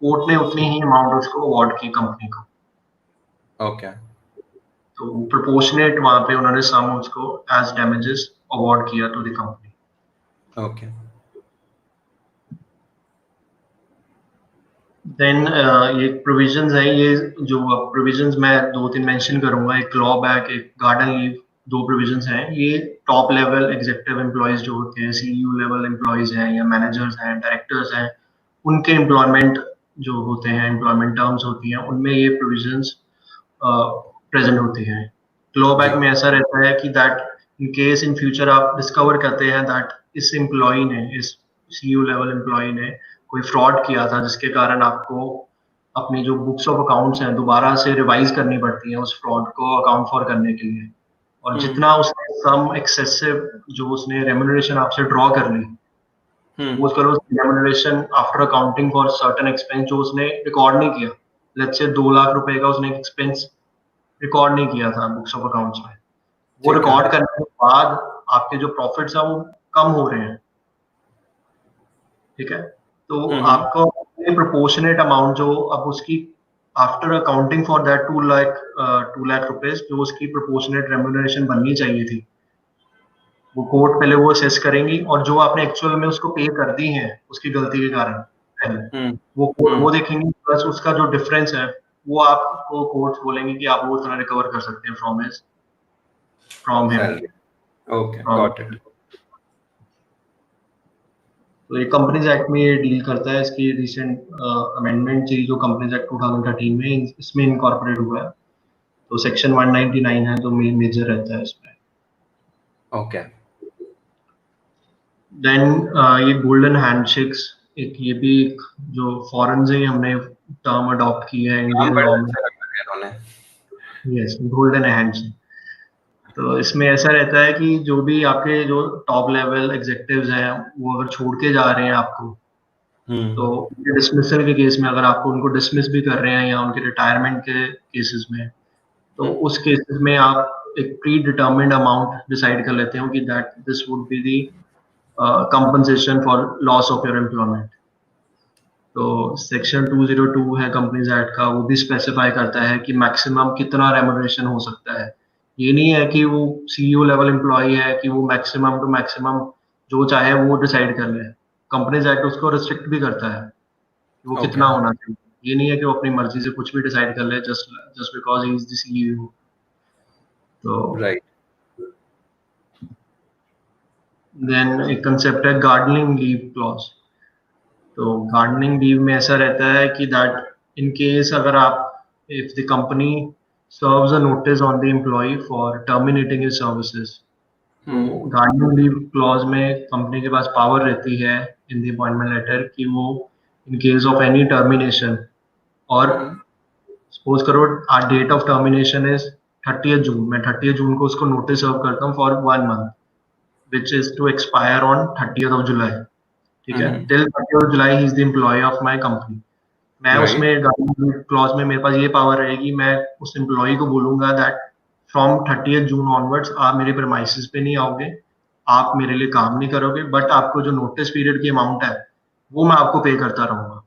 कोर्ट ने उतनी ही अमाउंट उसको अवार्ड की कंपनी को। ओके। तो प्रोपोर्शनेट वहां पे उन्होंने सम उसको एज डैमेजेस अवार्ड किया to the company. Okay. Then ये प्रोविजंस हैं, ये जो प्रोविजंस मैं 2-3 मेंशन करूंगा, एक क्लॉ बैक, एक गार्डन लीव, 2 प्रोविजंस हैं। ये टॉप लेवल एग्जीक्यूटिव एम्प्लॉयज जो होते हैं, सीईओ लेवल एम्प्लॉयज हैं या मैनेजर्स हैं, डायरेक्टर्स हैं, उनके एम्प्लॉयमेंट जो होते हैं, एम्प्लॉयमेंट टर्म्स होती हैं, उनमें ये प्रोविजंस प्रेजेंट होती हैं। क्लॉ बैक में ऐसा रहता है कि that in case in future आप डिस्कवर करते हैं दैट इस एम्प्लॉय ने, इस सीईओ लेवल एम्प्लॉय ने कोई फ्रॉड किया था जिसके कारण आपको अपनी जो बुक्स ऑफ अकाउंट्स हैं दोबारा से रिवाइज करनी पड़ती हैं उस फ्रॉड को अकाउंट फॉर करने के लिए, और जितना उसने सम एक्सेसिव जो उसने रेम्युनरेशन आपसे ड्रॉ कर ली, सपोज करो remuneration after accounting for certain expense जो उसने रिकॉर्ड नहीं किया, लेट्स से 2 लाख रुपए का उसने एक्सपेंस रिकॉर्ड नहीं किया था बुक्स ऑफ अकाउंट्स में, वो रिकॉर्ड करने के बाद आपके जो प्रॉफिट्स हैं वो कम हो रहे हैं, ठीक है, तो आपको प्रोपोर्शनेट अमाउंट जो अब उसकी after accounting for that 2 lakh rupees जो उसकी प्रोपोर्शनेट रेम्युनरेशन बननी चाहिए थी, वो कोर्ट पहले वो असेस करेंगी, और जो आपने एक्चुअल में उसको पे कर दी है उसकी गलती के कारण पहले वो देखेंगे, प्लस उसका जो डिफरेंस है वो आपको कोर्ट बोलेंगे कि आप वो उतना रिकवर कर सकते हैं from him. Okay, got it. तो ये कंपनीज एक्ट में ये डील करता है, इसकी रिसेंट अमेंडमेंट थी जो कंपनीज एक्ट 2013 में इसमें इनकॉर्पोरेट हुआ है, तो सेक्शन 199 है जो मेजर रहता है इसमें। ओके। देन ये गोल्डन हैंडशेक्स, एक ये भी एक जो फॉरेन से हमने टर्म अडॉप्ट की है इंडियन लॉ में। Yes, golden handshake. तो इसमें ऐसा रहता है कि जो भी आपके जो टॉप लेवल एग्जीक्यूटिव्स हैं वो अगर छोड़ के जा रहे हैं आपको, तो डिसमिसल के केस में अगर आपको उनको डिसमिस भी कर रहे हैं या उनके रिटायरमेंट के केसेस में, तो उस केसेस में आप एक प्री डिटर्मिन्ड अमाउंट डिसाइड कर लेते हो कि that this would be the compensation for loss of your employment. तो सेक्शन 202 है कंपनीज एक्ट का, वो भी स्पेसिफाई करता है कि मैक्सिमम कितना रेम्युनरेशन हो सकता है। ये नहीं है कि वो सीईओ लेवल एम्प्लॉय है कि वो मैक्सिमम टू मैक्सिमम जो चाहे वो डिसाइड कर ले, कंपनीज एक्ट उसको रिस्ट्रिक्ट भी करता है कि वो कितना होना चाहिए। ये नहीं है कि वो अपनी मर्जी से कुछ भी डिसाइड कर ले just because he is the CEO. तो राइट। देन एक कंसेप्ट है गार्डनिंग लीव क्लॉज। तो गार्डनिंग लीव में ऐसा रहता है कि दैट इन केस अगर आप if the company serves a notice on the employee for terminating his services, तो गार्डनिंग लीव क्लॉज में कंपनी के पास पावर रहती है इन द अपॉइंटमेंट लेटर कि वो in case of any termination, और सपोज करो date of termination is 30 June, मैं 30 जून को उसको नोटिस सर्व करता हूँ for 1 month which is to expire on 30th July, ठीक है, टिल 30th जुलाई ही is the employee of my company. मैं उसमें गार्डनिंग क्लॉज में मेरे पास ये पावर रहेगी, मैं उस एम्प्लॉय को बोलूंगा that from 30th June onwards आप मेरे प्रेमाइसिस पे नहीं आओगे, आप मेरे लिए काम नहीं करोगे, बट आपको जो नोटिस पीरियड की अमाउंट है वो मैं आपको पे करता रहूंगा।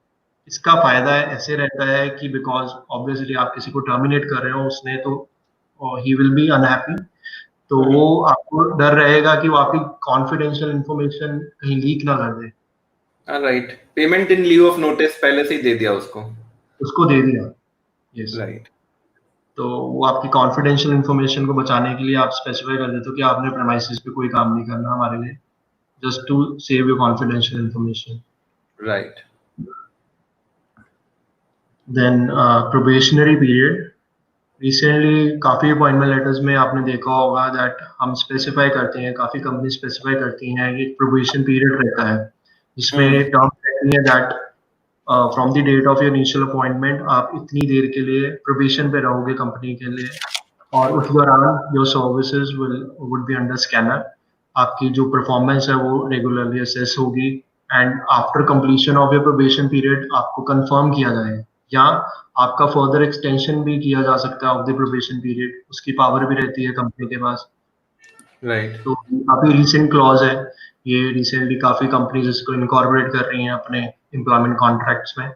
इसका फायदा ऐसे रहता है कि बिकॉज ऑब्वियसली आप किसी को टर्मिनेट कर रहे हो, उसने तो और ही विल बी अनहैप्पी, तो वो आपको डर रहेगा कि वो आपकी कॉन्फिडेंशियल इंफॉर्मेशन कहीं लीक ना कर दे। Right, payment in lieu of notice पहले से ही दे दिया उसको दे दिया, यस। राइट। तो वो आपकी कॉन्फिडेंशियल इंफॉर्मेशन को बचाने के लिए आप स्पेसिफाई कर देते हो कि आपने प्रेमाइसिस पे कोई काम नहीं करना हमारे लिए, just to save your confidential information. Right. Then probationary period. Recently काफ़ी अपॉइंटमेंट लेटर्स में आपने देखा होगा दैट हम स्पेसिफाई करते हैं, काफ़ी कंपनी स्पेसिफाई करती हैं कि प्रोबेशन पीरियड रहता है, जिसमें टर्म कहती है that from the date of your initial appointment आप इतनी देर के लिए प्रोबेशन पे रहोगे कंपनी के लिए, और उस दौरान your services would be under scanner. आपकी जो परफॉर्मेंस है वो रेगुलरली असेस होगी, and after completion of your probation period आपको कंफर्म किया जाएगा, या आपका फर्दर एक्सटेंशन भी किया जा सकता है ऑफ द प्रोबेशन पीरियड, उसकी पावर भी रहती है कंपनी के पास। राइट। तो काफी रीसेंट क्लॉज है ये, रिसेंटली काफी कंपनीज इसको इनकॉर्पोरेट कर रही हैं अपने एम्प्लॉयमेंट कॉन्ट्रैक्ट्स में।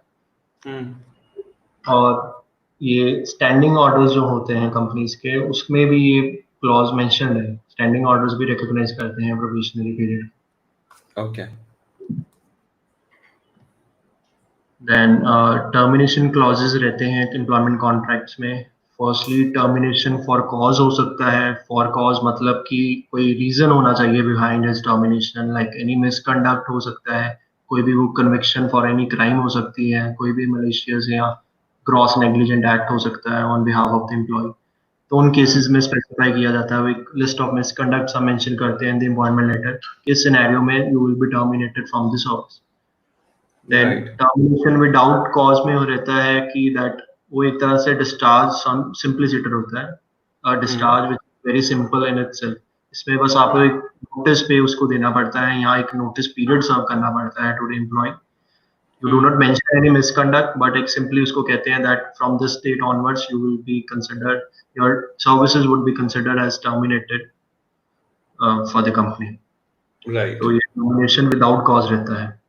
और ये स्टैंडिंग ऑर्डर्स जो होते हैं कंपनीज के, उसमें भी ये क्लॉज मेंशन है, स्टैंडिंग ऑर्डर्स भी रिकॉग्नाइज करते हैं probationary period. Okay. Then termination clauses रहते हैं एम्प्लॉयमेंट कॉन्ट्रैक्ट्स में। फर्स्टली टर्मिनेशन फॉर कॉज हो सकता है। फॉर कॉज मतलब कि कोई रीजन होना चाहिए behind his termination, like any misconduct हो सकता है, कोई भी वो कन्विक्शन फॉर एनी क्राइम हो सकती है, कोई भी मलेशियस या ग्रॉस नेग्लिजेंट एक्ट हो सकता है on behalf of the employee. तो उन केसेस में स्पेसिफाई किया जाता है, वो एक लिस्ट ऑफ मिसकंडक्ट्स हम मेंशन करते हैं इन द एम्प्लॉयमेंट लेटर, इस सिनेरियो में you will be terminated from the service. Then termination without cause में हो रहता है कि दैट वो एक तरह से डिस्चार्ज सिंप्लिसिटर होता है, discharge which very simple in itself. इसमें बस आपको एक नोटिस पे उसको देना पड़ता है, यहाँ एक नोटिस पीरियड सर्व करना पड़ता है to the employee. You do not mention any misconduct, but एक सिंपली उसको कहते हैं that from this date onwards you will be considered, your services would be considered as terminated for the company. Right. तो ये termination without cause रहता है।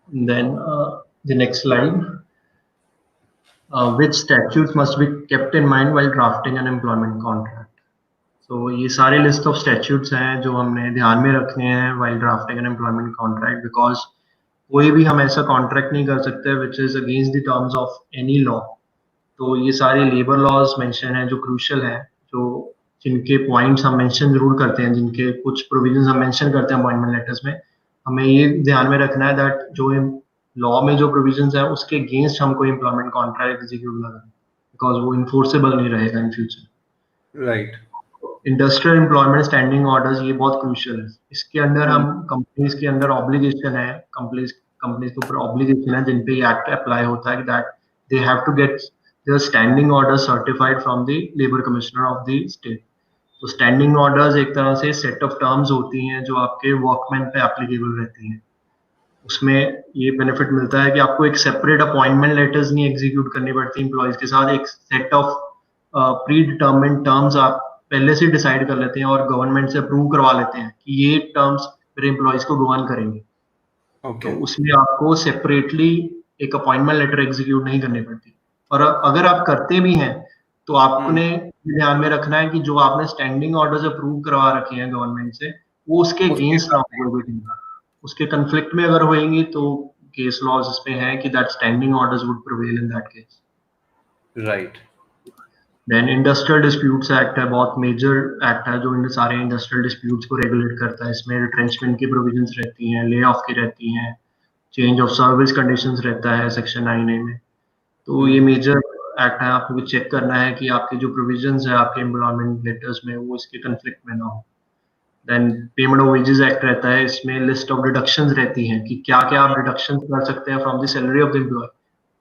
Then the next slide, which statutes must be kept in mind while drafting an employment contract. So ये सारे list of statutes हैं जो हमने ध्यान में रखने हैं while drafting an employment contract, because कोई भी हम ऐसा contract नहीं कर सकते which is against the terms of any law। तो ये सारे labor laws mention हैं जो crucial हैं, जो जिनके points हम mention जरूर करते हैं, जिनके कुछ provisions हम mention करते हैं appointment letters में। हमें ये ध्यान में रखना है दैट जो लॉ में जो प्रोविजंस है उसके अगेंस्ट हम कोई एम्प्लॉयमेंट कॉन्ट्रैक्ट एग्जीक्यूट ना करें, बिकॉज वो इन्फोर्सेबल नहीं रहेगा in future. Right. Industrial employment standing orders ये बहुत क्रूशियल है। इसके अंदर हम कंपनीज के अंदर ऑब्लिगेशन है, कंपनीज के ऊपर ऑब्लिगेशन है जिन पे ये एक्ट अप्लाई होता है that they have to get their standing order certified from the labour commissioner of the state. तो स्टैंडिंग ऑर्डर्स एक तरह से सेट ऑफ टर्म्स होती हैं जो आपके वर्कमैन पे एप्लीकेबल रहती हैं। उसमें ये बेनिफिट मिलता है कि आपको एक सेपरेट अपॉइंटमेंट लेटर्स नहीं एग्जीक्यूट करनी पड़ती एम्प्लॉयज के साथ, एक set of pre determined terms आप पहले से डिसाइड कर लेते हैं और गवर्नमेंट से अप्रूव करवा लेते हैं कि ये टर्म्स मेरे एम्प्लॉयज को गवर्न करेंगे। Okay. तो उसमें आपको सेपरेटली एक अपॉइंटमेंट लेटर एग्जीक्यूट नहीं करनी पड़ती। और अगर आप करते भी हैं तो आपने ध्यान में रखना है कि जो आपने स्टैंडिंग ऑर्डर्स अप्रूव करवा रखे हैं गवर्नमेंट से, वो उसके अगेंस्ट ना हो। उसके कन्फ्लिक्ट में अगर होएंगी तो केस लॉज इसमें है कि that standing orders would prevail in that case. Right. Then industrial disputes act है, बहुत मेजर एक्ट है जो इन सारे इंडस्ट्रियल डिस्प्यूट्स को रेगुलेट करता है। इसमें रिट्रेंचमेंट की प्रोविजंस रहती हैं, ले ऑफ की रहती हैं, चेंज ऑफ सर्विस कंडीशंस रहता है सेक्शन 9A में। तो ये मेजर एक्ट है, आपको चेक करना है कि आपके जो प्रोविजंस है आपके एम्प्लॉयमेंट लेटर्स में वो इसके कन्फ्लिक्ट में ना हो। Then payment of wages act रहता है, इसमें लिस्ट ऑफ डिडक्शंस रहती हैं कि क्या क्या आप डिडक्शन कर सकते हैं from the salary of the employ,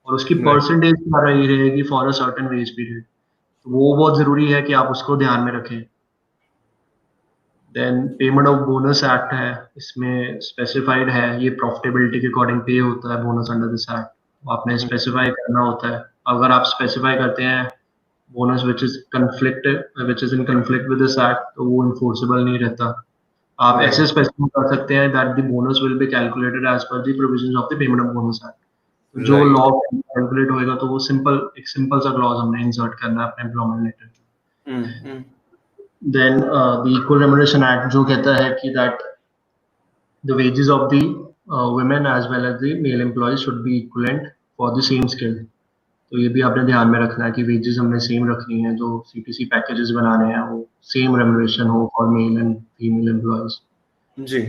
और उसकी परसेंटेज क्या रही रहेगी for a certain wage period. तो वो बहुत जरूरी है कि आप उसको ध्यान में रखें। Then payment of bonus act है, इसमें स्पेसिफाइड है ये प्रॉफिटेबिलिटी के अकॉर्डिंग पे होता है बोनस अंडर दिस एक्ट, आपने स्पेसिफाई करना होता है। अगर आप स्पेसिफाई करते हैं bonus which is in conflict with this act, तो वो इन्फोर्सेबल नहीं रहता। आप ऐसे स्पेसिफाई कर सकते हैं that the bonus will be calculated as per the provisions of the payment of bonus act. जो Right. लॉ कैलकुलेट होएगा तो वो एक सिंपल सा क्लॉज हमने इंसर्ट करना है अपने employment letter. Hmm. Then the equal remuneration act जो कहता है कि that the wages of the women as well as the male employees should be equivalent for the same skill। तो ये भी आपने ध्यान में रखना है कि वेजेस हमने सेम रखनी है, जो सीटीसी पैकेजेस बना रहे हैं वो सेम रेम्युनरेशन हो for male and female employees. जी।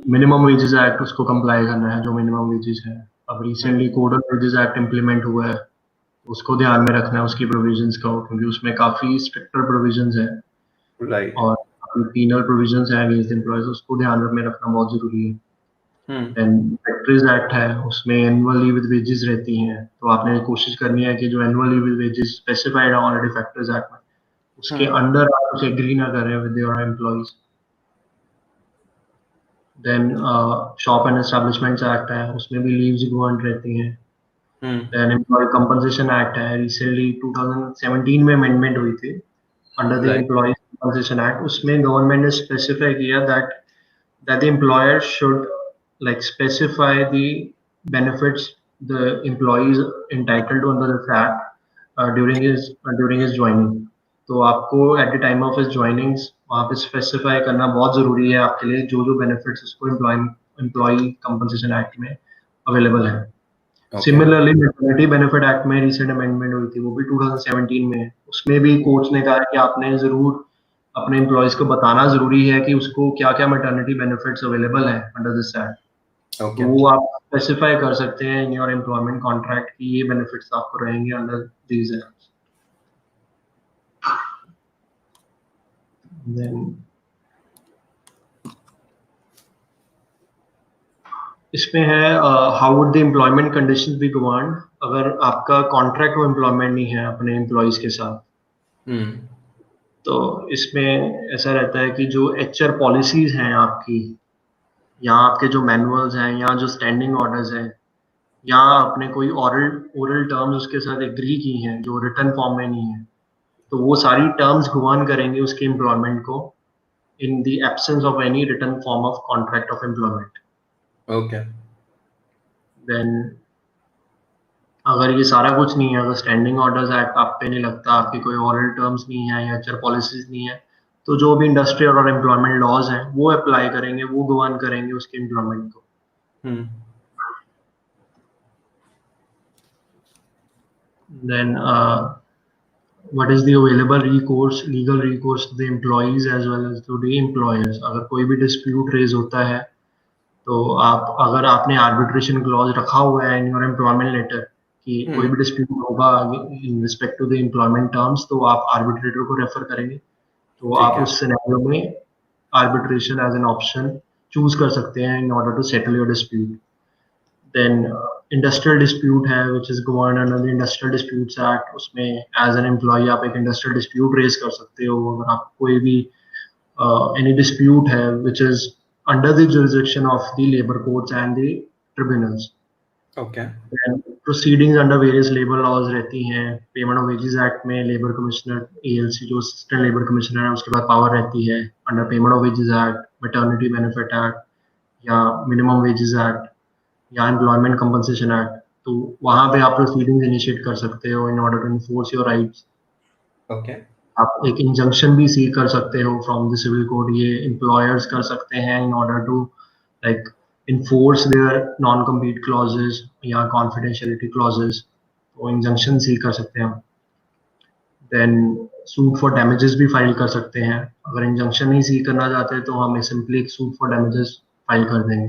मिनिमम वेजेस एक्ट उसको कंप्लाई करना है, जो मिनिमम वेजेस है। अब recently code of wages act implement हुआ है, उसको ध्यान में रखना है उसकी प्रोविजंस को, क्योंकि उसमें काफी स्ट्रिक्टर प्रोविजंस है राइट। और पीनल प्रोविजंस है अगेंस्ट एम्प्लॉयज, उसको ध्यान में रखना बहुत जरूरी है। फैक्ट्रीज एक्ट है, उसमें एनुअल लीव विद वेजेस रहती हैं, तो आपने कोशिश करनी है कि जो annual leave with wages specified है ऑलरेडी फैक्ट्रीज एक्ट में, उसके अंडर आप कुछ एग्री ना करें with your employees. Then shop and establishments act है, उसमें भी लीव्स गवर्न रहती हैं। देन एम्प्लॉय कंपनसेशन एक्ट है, रिसेंटली 2017 में अमेंडमेंट हुई थी under the employee compensation act. उसमें गवर्नमेंट ने स्पेसिफाई किया that the employer should like specify the benefits the employee is entitled to under this act during his joining। तो आपको at the time of his joinings वहाँ पे specify करना बहुत जरूरी है आपके लिए, जो जो बेनिफिट्स उसको एम्प्लॉय कंपनसेशन एक्ट में अवेलेबल है। सिमिलरली मैटरनिटी बेनिफिट एक्ट में रिसेंट अमेंडमेंट हुई थी, वो भी 2017 में है। उसमें भी कोर्ट्स ने कहा है कि आपने जरूर अपने एम्प्लॉयज को बताना जरूरी है कि उसको क्या क्या मैटरनिटी बेनिफिट्स अवेलेबल है अंडर दिस एक्ट। तो वो आप स्पेसिफाई कर सकते हैं इन योर एम्प्लॉयमेंट कॉन्ट्रैक्ट कि ये बेनिफिट्स आपको रहेंगे अंडर दीज एक्ट्स। देन इसमें है how would the employment conditions be governed अगर आपका कॉन्ट्रैक्ट वो एम्प्लॉयमेंट नहीं है अपने एम्प्लॉयज के साथ। तो इसमें ऐसा रहता है कि जो एचआर पॉलिसीज हैं आपकी, या आपके जो मैनुअल्स हैं, या जो स्टैंडिंग ऑर्डर्स हैं, या आपने कोई ओरल टर्म्स उसके साथ एग्री की हैं जो रिटर्न फॉर्म में नहीं है, तो वो सारी टर्म्स गवर्न करेंगे उसके एम्प्लॉयमेंट को in the absence of any written form of contract of employment. Okay. Then अगर ये सारा कुछ नहीं है, अगर स्टैंडिंग ऑर्डर्स एक्ट आप पे नहीं लगता, आपकी कोई ओरल टर्म्स नहीं है या एचआर पॉलिसीज नहीं है, तो जो भी इंडस्ट्रियल और एम्प्लॉयमेंट लॉज हैं वो अप्लाई करेंगे, वो गवर्न करेंगे उसके एम्प्लॉयमेंट को। Then what is the available recourse, legal recourse to the employees as well as to the employers। अगर कोई भी डिस्प्यूट रेज होता है तो अगर आपने आर्बिट्रेशन क्लॉज रखा हुआ है इन योर एम्प्लॉयमेंट लेटर कि कोई भी डिस्प्यूट होगा in respect to the employment terms, तो आप आर्बिट्रेटर को रेफर करेंगे। तो आप उस सिनेरियो में arbitration as an option choose कर सकते हैं in order to settle your dispute. Then industrial dispute है which is govern under the industrial disputes act. उसमें एज एन एम्प्लॉय आप एक इंडस्ट्रियल डिस्प्यूट रेज कर सकते हो अगर आप कोई भी any dispute है which is under the jurisdiction of the labor courts and the tribunals। Okay। Then proceedings under various labor laws रहती हैं। पेमेंट ऑफ वेजेस एक्ट में लेबर कमिश्नर ALC जो असिस्टेंट लेबर कमिश्नर है उसके बाद power रहती है under payment of wages act, maternity benefit act, या मिनिमम वेजेस एक्ट, या एम्प्लॉयमेंट कंपनसेशन एक्ट। तो वहाँ पे आप प्रोसीडिंग्स इनिशिएट कर सकते हो in order to enforce your rights. Okay. आप एक इंजंक्शन भी सीक कर सकते हो फ्रॉम द सिविल कोड, ये एम्प्लॉयर्स कर सकते हैं in order to like enforce their non compete clauses या कॉन्फिडेंशियलिटी क्लॉजेस, तो इंजंक्शन सीक कर सकते हैं। देन सूट फॉर डैमेजेस भी फाइल कर सकते हैं। अगर इंजंक्शन नहीं सीक करना चाहते तो हम सिंपली एक सूट फॉर डैमेजेस फाइल कर देंगे,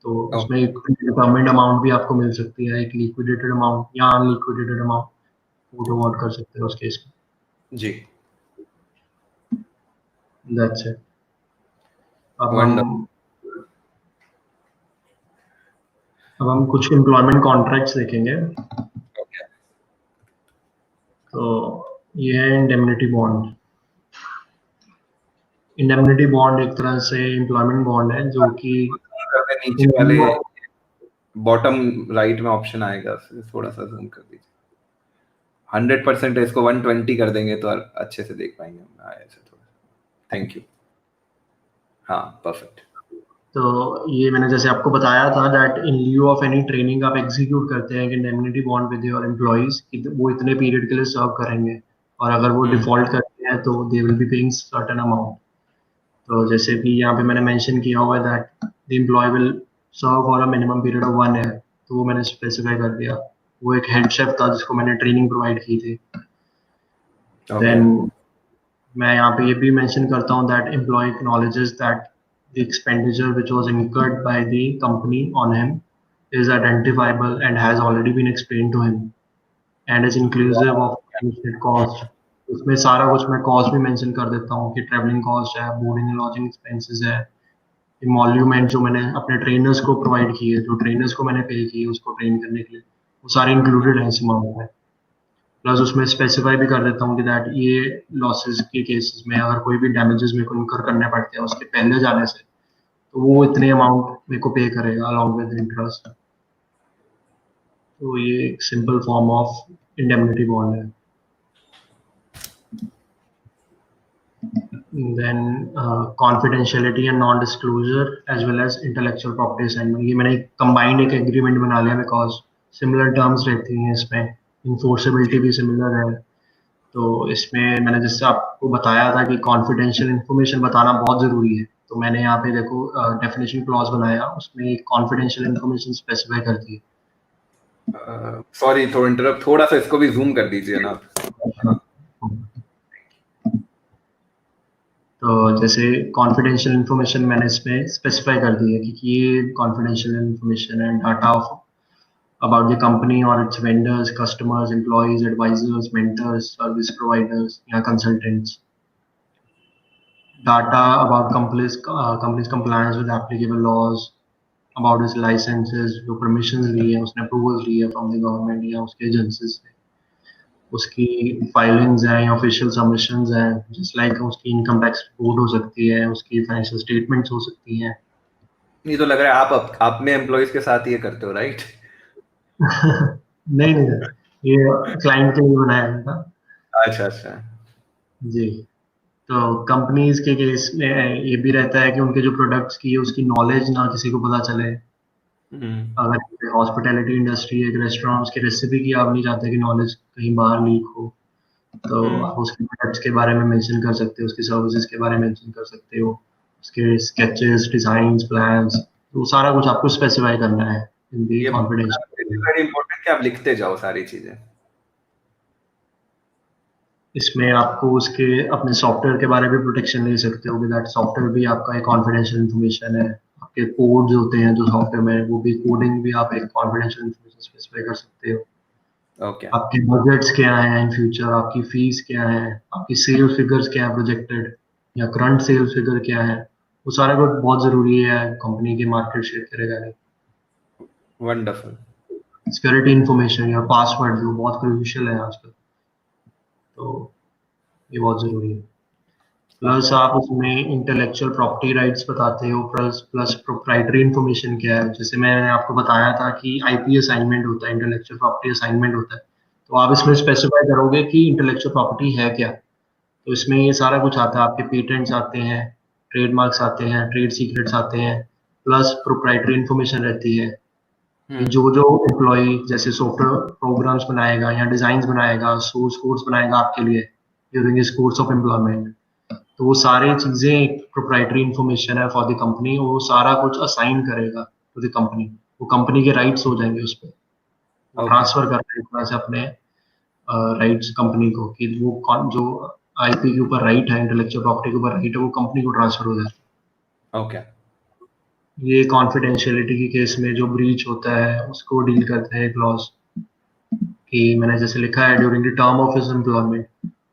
तो उसमें एक डिटरमाइंड अमाउंट भी आपको मिल सकती है, एक लिक्विडेटेड अमाउंट या अनलिक्विडेटेड अमाउंट, वो डिवॉर्ड कर सकते हैं उस केस में। जी। That's it। अब हम कुछ एम्प्लॉयमेंट कॉन्ट्रैक्ट्स देखेंगे। तो ये है इंडेमनिटी बॉन्ड। इंडेमनिटी बॉन्ड एक तरह से एम्प्लॉयमेंट बॉन्ड है जो कि नीचे वाले बॉटम राइट में ऑप्शन आएगा, थोड़ा सा जूम कर दीजिए। 100% इसको 120 कर देंगे तो अच्छे से देख पाएंगे हम ऐसे थोड़ा। Thank you. हाँ, परफेक्ट। तो ये मैंने जैसे आपको बताया था that in लिeu of any training आप एग्जीक्यूट करते हैं कि indemnity bond with your employees कि वो इतने पीरियड के लिए सर्व करेंगे, और अगर वो डिफॉल्ट करते हैं तो they will be paying certain amount. तो जैसे कि यहाँ पे मैंने मेंशन किया हुआ है that the employee will serve for a minimum period of 1 year, तो वो मैंने स्पेसिफाई कर दिया। वो एक हेड शेफ था जिसको मैंने ट्रेनिंग प्रोवाइड की थी। देन मैं यहाँ पे ये भी मेंशन करता हूँ that employee acknowledges that the expenditure which was incurred by the company on him is identifiable and has already been explained to him and is inclusive of associated cost। उसमें सारा कुछ मैं कॉस्ट भी mention कर देता हूँ कि travelling cost है, बोर्डिंग एंड लॉजिंग एक्सपेंसेस है, इमोल्यूमेंट जो मैंने अपने ट्रेनर्स को प्रोवाइड किए, जो ट्रेनर्स को मैंने पे किए उसको ट्रेन करने के लिए, वो सारे इंक्लूडेड हैं इस अमाउंट में। प्लस उसमें स्पेसिफाई भी कर देता हूँ कि दैट ये लॉसेस के केसेस में अगर कोई भी डैमेजेस मेरे को इनकर करने पड़ते हैं उसके पहले जाने से, तो वो इतने अमाउंट मेरे को पे करेगा अलॉन्ग विद इंटरेस्ट। तो ये एक simple form of indemnity bond है। Then confidentiality and non-disclosure as well as intellectual property assignment, ये मैंने combined एक agreement बना लिया because similar terms रहती हैं इसमें, enforceability भी similar है। तो इसमें मैंने जैसे आपको बताया था कि confidential information बताना बहुत ज़रूरी है, तो मैंने यहाँ पे देखो definition clause बनाया, उसमें confidential information specify कर दी है। सॉरी तो इंटरप्ट, थोड़ा सा इसको भी जूम कर दीजिए ना। तो जैसे कॉन्फिडेंशियल इन्फॉर्मेशन मैंने इसमें स्पेसिफाई कर दी है कि ये confidential information and data of about the company और its vendors, customers, employees, advisers, mentors, service providers या consultants. Data about companies compliance with applicable laws, about his licenses, जो परमिशंस लिए हैं उसने, अप्रूवल्स लिए हैं फ्रॉम द गवर्नमेंट या उसके एजेंसीज से, उसकी फाइलिंग्स हैं या ऑफिशियल सबमिशंस हैं, जस्ट लाइक उसकी इनकम टैक्स रिपोर्ट हो सकती है, उसकी फाइनेंशियल स्टेटमेंट्स हो सकती हैं। ये तो लग रहा है आप अपने एम्प्लॉइज के साथ ये करते हो, राइट? नहीं नहीं, ये क्लाइंट के लिए बनाया गया था। अच्छा अच्छा। जी। तो कंपनीज के केस में ये भी रहता है कि उनके जो प्रोडक्ट्स की है उसकी नॉलेज ना किसी को पता चले। अगर हॉस्पिटैलिटी इंडस्ट्री एक रेस्टोरेंट, उसकी रेसिपी की आप नहीं चाहते कि नॉलेज कहीं बाहर लीक हो, तो आप उसके प्रोडक्ट्स के बारे में मेंशन कर सकते हो, उसकी सर्विसेज के बारे में मेंशन कर सकते हो, उसके स्केचेस, डिजाइन्स, प्लान्स, तो सारा कुछ आपको स्पेसिफाई करना है इन दी ये कॉन्फिडेंशियल। वेरी इंपॉर्टेंट कि आप लिखते जाओ सारी चीजें। इसमें आपको उसके अपने सॉफ्टवेयर के बारे में प्रोटेक्शन ले सकते हो कि दैट सॉफ्टवेयर भी आपका एक कॉन्फिडेंशियल इन्फॉर्मेशन है। आपके कोड्स होते हैं जो सॉफ्टवेयर में, वो भी कोडिंग भी आप एक कॉन्फिडेंशियल इन्फॉर्मेशन स्पेसिफाई कर सकते हो। ओके। आपके बजट्स क्या हैं इन फ्यूचर, आपकी फीस क्या है, आपकी सेल्स फिगर्स क्या है प्रोजेक्टेड, या करंट सेल्स फिगर क्या है, वो सारा कुछ बहुत जरूरी है कंपनी के मार्केट शेयर करेगा नहीं। वंडरफुल। सिक्योरिटी इन्फॉर्मेशन या पासवर्ड जो बहुत क्रूशियल है आजकल, तो ये बहुत जरूरी है। प्लस आप उसमें इंटेलेक्चुअल प्रॉपर्टी राइट्स बताते हो, प्लस प्लस प्रोप्राइटरी इन्फॉर्मेशन क्या है। जैसे मैंने आपको बताया था कि आईपी असाइनमेंट होता है, इंटेलेक्चुअल प्रॉपर्टी असाइनमेंट होता है, तो आप इसमें स्पेसिफाई करोगे कि इंटेलेक्चुअल प्रॉपर्टी है क्या। तो इसमें ये सारा कुछ आता है, आपके पेटेंट्स आते हैं, ट्रेडमार्क्स आते हैं, ट्रेड सीक्रेट्स आते हैं, प्लस प्रोप्राइटरी इन्फॉर्मेशन रहती है कि जो जो एम्प्लॉय जैसे सॉफ्टवेयर प्रोग्राम्स बनाएगा या डिजाइन बनाएगा, सोर्स कोड्स बनाएगा आपके लिए during his course of employment, तो वो सारी चीजें एक प्रोप्राइटरी इन्फॉर्मेशन है फॉर द कंपनी, वो सारा कुछ असाइन करेगा टू द कंपनी, वो कंपनी के राइट्स हो जाएंगे उस पर, वो ट्रांसफर कर रहे हैं से अपने राइट्स कंपनी को, कि वो जो आईपी के ऊपर राइट है, इंटेलेक्चुअल प्रॉपर्टी के ऊपर राइट है, वो कंपनी को ट्रांसफर हो जाता है। ओके। ये कॉन्फिडेंशियलिटी के केस में जो ब्रीच होता है उसको डील करते हैं क्लॉज, कि मैंने जैसे लिखा है during the term of his employment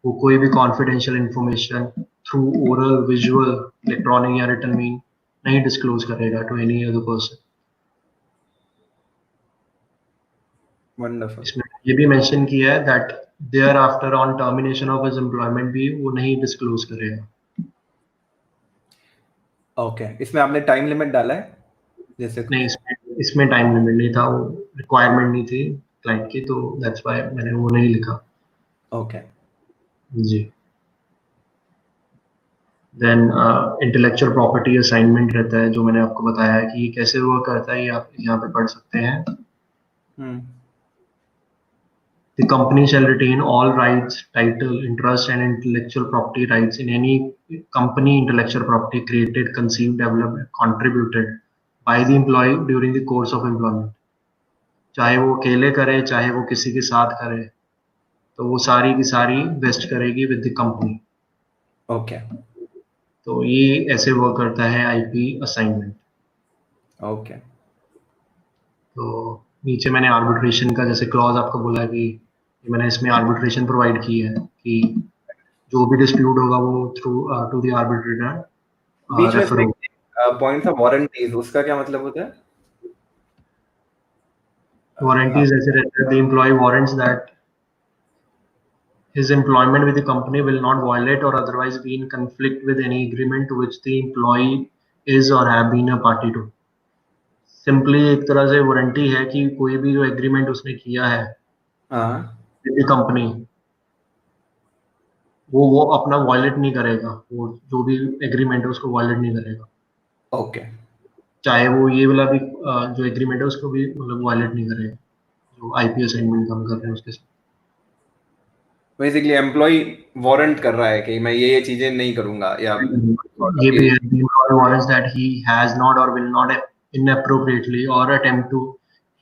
वो कोई भी confidential information through oral, visual, electronic या रिटन मीन नहीं डिस्क्लोज करेगा to any other person. Wonderful. इसमें ये भी मेंशन किया है that thereafter on termination of his employment भी वो नहीं डिस्क्लोज करेगा। ओके, इसमें आपने टाइम लिमिट डाला है जैसे कुछ? नहीं, इसमें टाइम लिमिट नहीं था, वो रिक्वायरमेंट नहीं थी क्लाइंट की, तो दैट्स व्हाई मैंने वो नहीं लिखा। ओके। जी। देन इंटेलेक्चुअल प्रॉपर्टी असाइनमेंट रहता है, जो मैंने आपको बताया है कि ये कैसे वर्क करता है, ये आप यहाँ पे पढ़ सकते हैं। The company shall retain all rights, title, interest, and intellectual property rights in any company intellectual property created, conceived, developed, contributed by the employee during the course of employment. चाहे वो अकेले करे, चाहे वो किसी के साथ करे, तो वो सारी की सारी वेस्ट करेगी विद द कंपनी। ओके तो ये ऐसे वर्क करता है आईपी असाइनमेंट। ओके तो नीचे मैंने आर्बिट्रेशन का जैसे क्लॉज आपको बोला कि मैंने इसमें आर्बिट्रेशन प्रोवाइड की है कि जो भी डिस्प्यूट होगा वो थ्रू टू द आर्बिट्रेटर बीच में रेफर होगा। पॉइंट था वारंटीज, उसका क्या मतलब होता है? वारंटीज ऐसे रहता है, the employee warrants that his employment with the company will not violate or otherwise be in conflict with any agreement to which the employee is or have been a party to। Simply एक तरह से warranty है कि कोई भी जो agreement उसने किया है विद द कंपनी, वो अपना वायलेट नहीं करेगा, वो जो भी एग्रीमेंट है उसको वायलेट नहीं करेगा। ओके चाहे वो ये वाला भी जो एग्रीमेंट है उसको भी मतलब वायलेट नहीं करेगा, जो आईपी असाइनमेंट हम कर रहे हैं उसके साथ। बेसिकली एम्प्लॉय वारंट कर रहा है कि मैं ये चीजें नहीं करूंगा, या ये भी है, the employer warrants that he has not or will not inappropriately or attempt to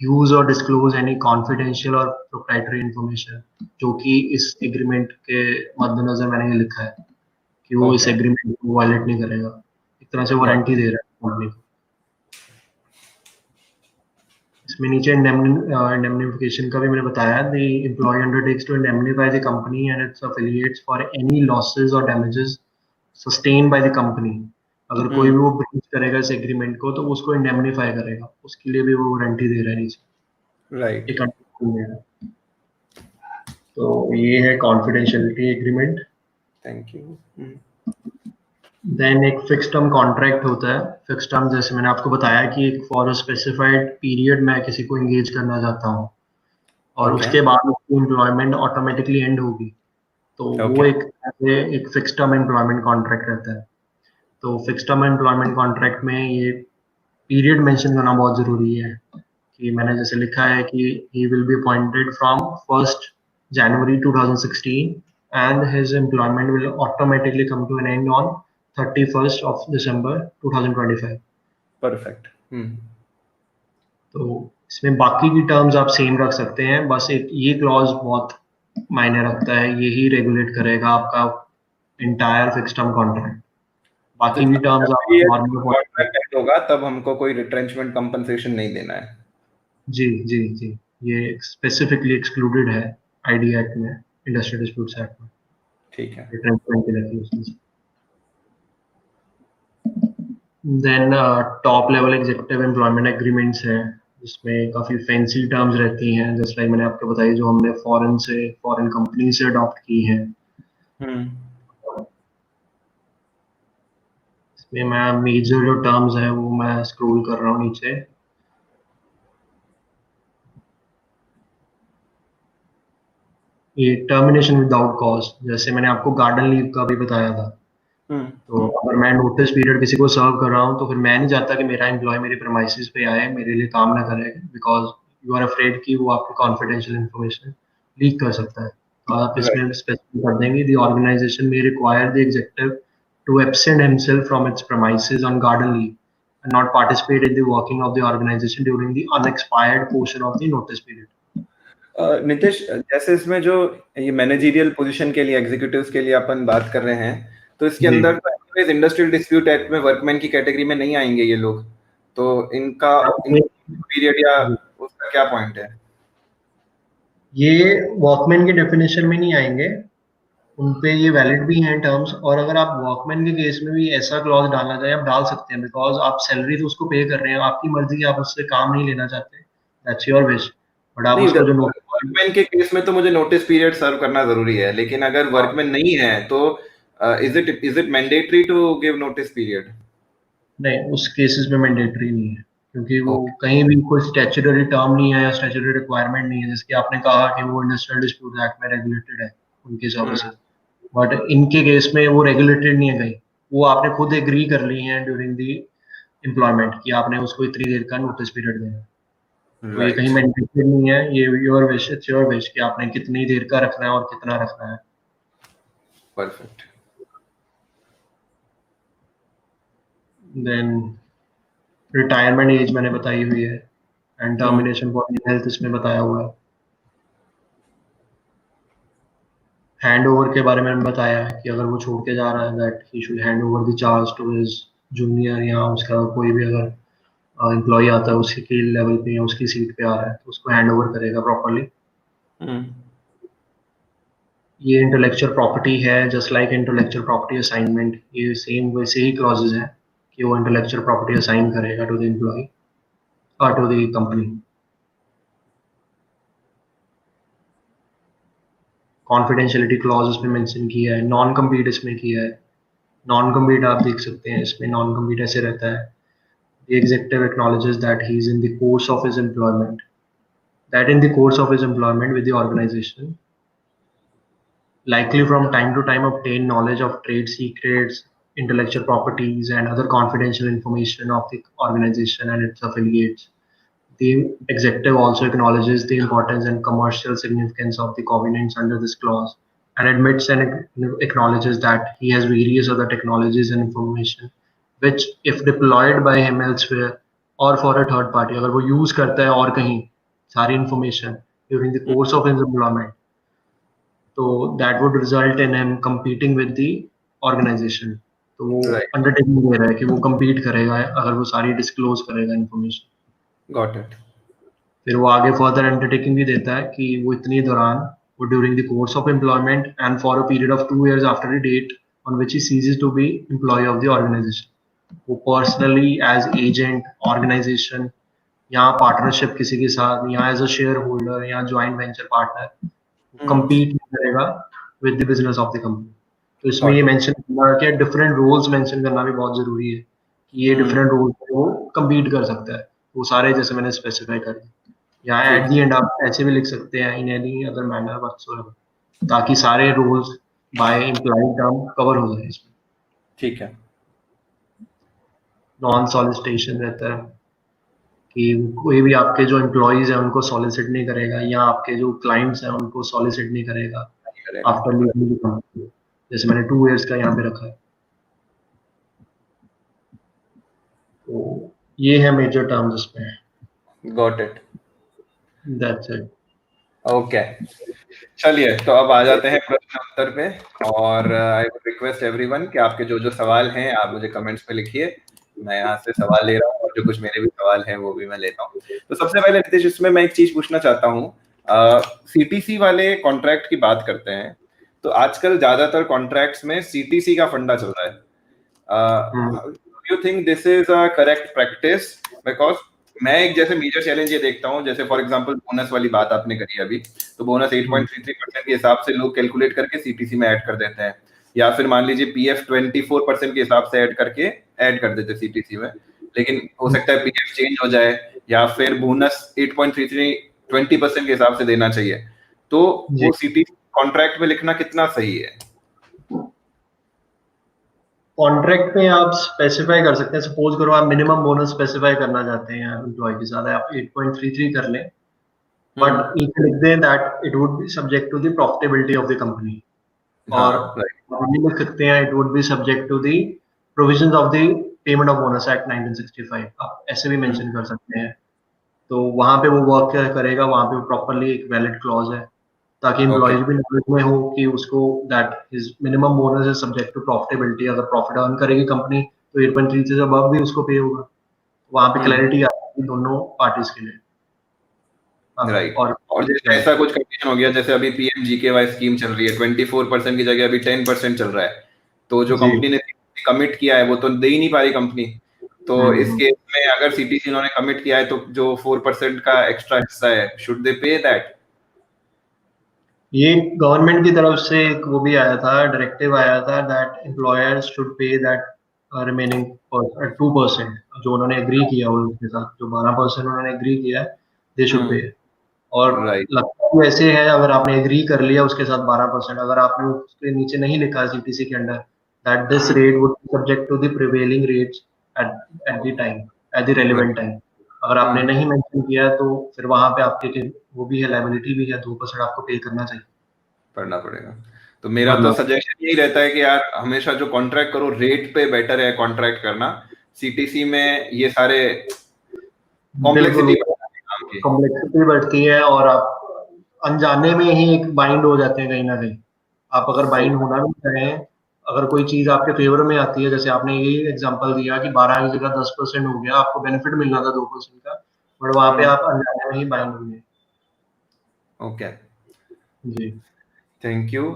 use or disclose any confidential or proprietary information, जो कि इस एग्रीमेंट के मद्देनजर मैंने ये लिखा है कि वो इस एग्रीमेंट को वायलेट नहीं करेगा। एक तरह से वारंटी दे रहा है कंपनी को। इसमें नीचे indemnification का भी मैंने बताया, the employee undertakes to indemnify the company and its affiliates for any losses or damages sustained by the company। अगर कोई भी वो ब्रीच करेगा इस एग्रीमेंट को तो उसको इंडेमनीफाई करेगा, उसके लिए भी वो वारंटी दे रहा है नीचे। राइट, तो ये है कॉन्फिडेंशियलिटी एग्रीमेंट। Thank you. देन एक फिक्स टर्म कॉन्ट्रैक्ट होता है। फिक्स टर्म जैसे मैंने आपको बताया कि एक फॉर अ स्पेसिफाइड पीरियड मैं किसी को एंगेज करना चाहता हूँ और उसके बाद उसकी एम्प्लॉयमेंट ऑटोमेटिकली एंड होगी, तो वो एक फिक्स टर्म एम्प्लॉयमेंट कॉन्ट्रैक्ट रहता है। तो फिक्स टर्म एम्प्लॉयमेंट कॉन्ट्रैक्ट में ये पीरियड मेंशन करना बहुत जरूरी है कि मैंने जैसे लिखा है कि he will be appointed from 1st January 2016 and his employment will automatically come to an end on 31st of December 2025। Perfect. तो इसमें बाकी की टर्म्स आप सेम रख सकते हैं, बस एक ये क्लॉज बहुत मायने रखता है, यही रेगुलेट करेगा आपका इंटायर फिक्स टर्म कॉन्ट्रैक्ट। बाकी भी टर्म्स आप नॉर्मल कॉन्ट्रैक्ट होगा तब हमको कोई रिट्रेंचमेंट कंपनसेशन नहीं देना है। जी जी जी, ये स्पेसिफिकली एक्सक्लूडेड है आईडी एक्ट में, इंडस्ट्रियल डिस्प्यूट्स एक्ट में। ठीक है। रिट्रेंचमेंट के लिए उसमें। देन top level executive employment agreements हैं, जिसमें काफी फैंसी टर्म्स रहती हैं, जैसे लाइक मैंने आपको बताई जो हमने फॉरेन कंपनी से अडॉप्ट की हैं। इसमें मैं मेजर जो टर्म्स है वो मैं स्क्रॉल कर रहा हूँ नीचे। ये टर्मिनेशन विदाउट कॉज, जैसे मैंने आपको गार्डन लीव का भी बताया था। तो अगर मैं नोटिस पीरियड किसी को सर्व कर रहा हूँ तो फिर मैं नहीं चाहता कि मेरा एम्प्लॉय मेरे प्रेमाइसेस पे आए, मेरे लिए काम ना करे, बिकॉज यू आर अफ्रेड कि वो आपकी कॉन्फिडेंशियल इंफॉर्मेशन लीक कर सकता है। तो आप इसमें स्पेसिफाई कर देंगे the organisation may require the executive to absent himself from its premises on garden leave and not participate in the working of the organization during the unexpired portion of the notice period। Nitish, जैसे इसमें जो ये managerial position के लिए executives के लिए अपन बात कर रहे हैं, तो इसके अंदर तो इंडस्ट्रियल डिस्प्यूट एक्ट में वर्कमैन की कैटेगरी में नहीं आएंगे ये लोग, तो इनका पीरियड या उसका क्या पॉइंट है? ये वर्कमैन की डेफिनेशन में नहीं आएंगे, उनपे ये वैलिड भी हैं टर्म्स। और अगर आप वर्कमैन के केस में भी ऐसा क्लॉज डालना चाहें आप डाल सकते हैं, बिकॉज आप सैलरी तो उसको पे कर रहे हैं, आपकी मर्जी की आप उससे काम नहीं लेना चाहते, दैट्स योर विश। बट आप उसको जो वर्कमैन के केस में तो मुझे नोटिस पीरियड सर्व करना जरूरी है, लेकिन अगर वर्कमैन नहीं है तो is it mandatory to give notice period? नहीं, उस केसेस में मैंडेटरी नहीं है, क्योंकि वो कहीं भी कोई स्टैट्यूटरी टर्म नहीं है या स्टैट्यूटरी रिक्वायरमेंट नहीं है, जैसे आपने कहा कि वो इंडस्ट्रियल डिस्प्यूट एक्ट में रेगुलेटेड है उनकी सर्विसेज, बट इनके केस में वो रेगुलेटेड नहीं है कहीं, वो आपने खुद एग्री कर ली हैं ड्यूरिंग दी एम्प्लॉयमेंट कि आपने उसको इतनी देर का नोटिस पीरियड देना है। तो ये कहीं राइट। मैंडेटरी नहीं है, ये your wish, it's your wish कि आपने कितनी देर का रखना है और कितना रखना है। परफेक्ट। देन रिटायरमेंट एज मैंने बताई हुई है एंड टर्मिनेशन फॉर हेल्थ इसमें बताया हुआ है। हैंड ओवर के बारे में मैंने बताया है कि अगर वो छोड़ के जा रहा है that he should hand over the charge to his junior, या उसका कोई भी अगर एम्प्लॉय आता है उसकी लेवल पे या उसकी सीट पे आ रहा है तो उसको हैंड ओवर करेगा प्रॉपरली। ये इंटेलेक्चुअल प्रॉपर्टी है, just like intellectual property assignment, ये सेम वैसे ही क्लॉजेज हैं कि वो इंटेलेक्चुअल प्रॉपर्टी असाइन करेगा टू द एम्प्लॉय और to the company. Confidentiality clause इसमें मेंशन किया है, नॉन कम्पीट इसमें किया है। नॉन कम्पीट आप देख सकते हैं इसमें, नॉन कम्पीट ऐसे रहता है, the executive acknowledges that he is in the course of his employment, that in the course of his employment with the organization, likely from time to time obtain knowledge of trade secrets, intellectual properties, and other confidential information of the organization and its affiliates. The executive also acknowledges the importance and commercial significance of the covenants under this clause and admits and acknowledges that he has various other technologies and information which, if deployed by him elsewhere or for a third party, अगर वो use करता है और कहीं सारी information during the course of his employment, तो that would result in him competing with the organization. तो वो Right. अंडरटेकिंग ले रहा है कि वो compete करेगा अगर वो सारी डिस्क्लोज करेगा इंफॉर्मेशन। Got it. फिर वो आगे फर्दर अंडरटेकिंग भी देता है कि वो इतनी दौरान, वो during the course of employment and for a period of 2 years after the date on which he ceases to be employ of the organisation, वो पर्सनली एज एजेंट ऑर्गेनाइजेशन या पार्टनरशिप किसी के साथ या एज अ शेयर होल्डर या joint venture partner compete करेगा with the business of the company. तो इसमें ये मेंशन करना कि डिफरेंट रोल्स मेंशन करना भी बहुत जरूरी है कि ये डिफरेंट रोल्स वो कम्पीट कर सकता है, वो सारे जैसे मैंने स्पेसिफाई कर दिए। या एट दी एंड आप ऐसे भी लिख सकते हैं in any other manner whatsoever, ताकि सारे rules by implied term cover हो जाए इसमें। ठीक है। नॉन सॉलिसिटेशन रहता है कि कोई भी आपके जो एम्प्लॉइज हैं उनको सॉलिसिट नहीं करेगा या आपके जो क्लाइंट्स हैं उनको सॉलिसिट नहीं करेगा आफ्टर लीविंग द कंपनी, जैसे मैंने 2 years का यहाँ पे रखा है। तो ये है मेजर टर्म्स इसमें। Got it. That's it. Okay, चलिए तो अब आ जाते हैं प्रश्न उत्तर पे। और आई वुड रिक्वेस्ट एवरीवन कि आपके जो जो सवाल हैं आप मुझे कमेंट्स में लिखिए, मैं यहाँ से सवाल ले रहा हूँ और जो कुछ मेरे भी सवाल हैं वो भी मैं लेता हूँ। तो सबसे पहले नितिश, इसमें मैं एक चीज पूछना चाहता हूँ, सीटीसी वाले कॉन्ट्रैक्ट की बात करते हैं तो आजकल ज्यादातर कॉन्ट्रैक्ट्स में सीटीसी का फंडा चल रहा है। You think this is a correct practice? Because मैं एक जैसे मेजर चैलेंज ये देखता हूँ, जैसे फॉर एग्जांपल बोनस वाली बात आपने करी अभी, तो बोनस 8.33% के हिसाब से लोग कैलकुलेट करके सीटीसी में ऐड कर देते हैं, या फिर मान लीजिए पीएफ 24% के हिसाब से ऐड करके ऐड कर देते सीटीसी में, लेकिन हो सकता है पीएफ चेंज हो जाए या फिर बोनस 8.33 20% के हिसाब से देना चाहिए, तो वो सीटीसी कॉन्ट्रैक्ट में लिखना कितना सही है? कॉन्ट्रैक्ट में आप स्पेसिफाई कर सकते हैं, सपोज करो आप मिनिमम बोनस स्पेसिफाई करना चाहते हैं एम्प्लॉय के साथ, आप 8.33 कर लें, बट नीचे लिख दें that it would be subject to the profitability of the company, और ये लिख सकते हैं it would be subject to the provisions of the payment of bonus act 1965, आप ऐसे भी मेंशन कर सकते हैं। तो वहां पे वो वर्क करेगा, वहां पे प्रॉपरली एक वैलिड क्लॉज है ताकि एम्प्लॉयज भी नॉलेज में हो कि उसको that his minimum bonus is subject to profitability, अगर प्रॉफिट अर्न करेगी कंपनी तो 8.3 से अबव भी उसको पे होगा। वहां पे क्लैरिटी आती है दोनों पार्टीज के लिए। राइट। और जैसे ऐसा कुछ कंडीशन हो गया, जैसे अभी पीएमजीकेवाई स्कीम चल रही है, 24% की जगह अभी 10% चल रहा है, तो जो कंपनी ने कमिट किया है वो तो दे ही नहीं पा रही कंपनी, तो इस केस में अगर सीटीसी उन्होंने कमिट किया है तो जो 4% का एक्स्ट्रा हिस्सा है, शुड दे पे दैट? ये गवर्नमेंट की तरफ से एक वो भी आया था, डायरेक्टिव आया था that employers should pay that remaining 2%, जो उन्होंने एग्री किया उनके साथ, जो 12% उन्होंने एग्री किया है दे शुड पे। और लगता है वैसे है, अगर आपने एग्री कर लिया उसके साथ 12%, अगर आपने उसके नीचे नहीं लिखा सीटीसी के under that this rate would be subject to the prevailing rates at the time, at the relevant time. अगर आपने नहीं मेंशन किया तो फिर वहां पे आपके वो भी है, लायबिलिटी भी है, 2% आपको पे करना चाहिए, पढ़ना पड़ेगा। तो मेरा तो सजेशन यही रहता है कि यार हमेशा जो कॉन्ट्रैक्ट करो रेट पे बेटर है कॉन्ट्रैक्ट करना। सीटीसी में ये सारे कॉम्प्लेक्सिटी बढ़ती है और आप अनजाने में ही एक बाइंड हो जाते हैं कहीं ना कहीं। आप अगर बाइंड होना भी चाहें, अगर कोई चीज आपके फेवर में आती है, जैसे आपने यही एग्जांपल दिया कि 12 की जगह 10% हो गया, आपको बेनिफिट मिलना था 2% का, बट वहां पे आप अनजाने में ही बाइंड होंगे। Okay ji, thank you.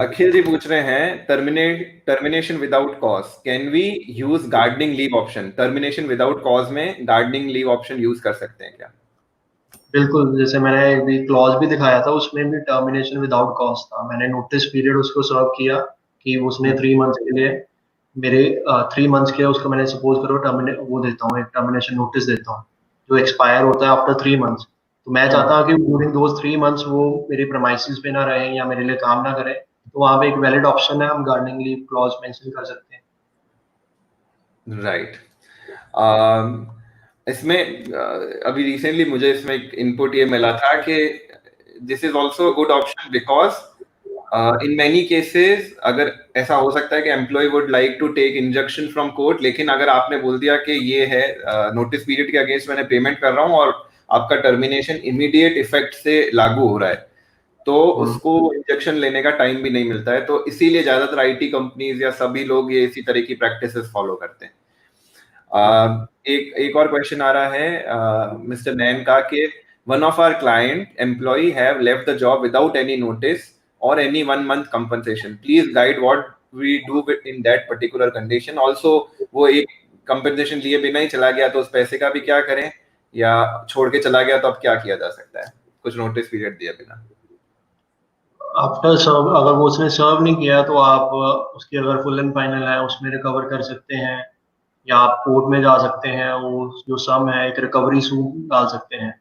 Akhil ji पूछ रहे हैं termination without cause, can we use gardening leave option? Termination without cause में गार्डनिंग लीव ऑप्शन यूज कर सकते हैं क्या? बिल्कुल, जैसे मैंने भी क्लॉज भी दिखाया था, उसमें भी टर्मिनेशन विदाउट कॉज था। मैंने नोटिस पीरियड उसको सर्व किया कि उसने 3 मंथ्स के लिए मेरे 3 मंथ्स के उसको मैंने सपोज करो टर्मिनेट वो देता हूँ, एक टर्मिनेशन नोटिस देता हूँ जो एक्सपायर होता है आफ्टर 3 मंथ्स। तो मैं चाहता हूँ कि ड्यूरिंग दोज 3 मंथ्स वो मेरे प्रेमाइसिस पे ना रहे या मेरे लिए काम ना करे, तो वहां पे एक वैलिड ऑप्शन है, हम गार्डनिंग लीव क्लॉज मेंशन कर सकते हैं। राइट। इसमें अभी रिसेंटली मुझे इसमें एक इनपुट ये मिला था कि this is also good option because in many cases अगर ऐसा हो सकता है कि employ would like to take injunction from court, लेकिन अगर आपने बोल दिया कि ये है नोटिस पीरियड के अगेंस्ट मैंने पेमेंट कर रहा हूँ और आपका टर्मिनेशन इमीडिएट इफेक्ट से लागू हो रहा है, तो उसको इंजेक्शन लेने का टाइम भी नहीं मिलता है। तो इसीलिए ज्यादातर आईटी कंपनीज या सभी लोग ये इसी तरह की प्रैक्टिसेस फॉलो करते हैं। एक और क्वेश्चन आ रहा है मिस्टर नैन का कि one of our client employee have left the job without any notice और any 1 month compensation, please guide what we do in that particular condition. Also वो एक कंपनसेशन लिए बिना ही चला गया तो उस पैसे का भी क्या करें, या छोड़ के चला गया तो अब क्या किया जा सकता है कुछ नोटिस पीरियड दिया बिना? आफ्टर सर्व, अगर वो उसने सर्व नहीं किया तो आप उसकी अगर फुल एंड फाइनल है उसमें रिकवर कर सकते हैं, या आप कोर्ट में जा सकते हैं, वो जो सम है एक रिकवरी सूट डाल सकते हैं,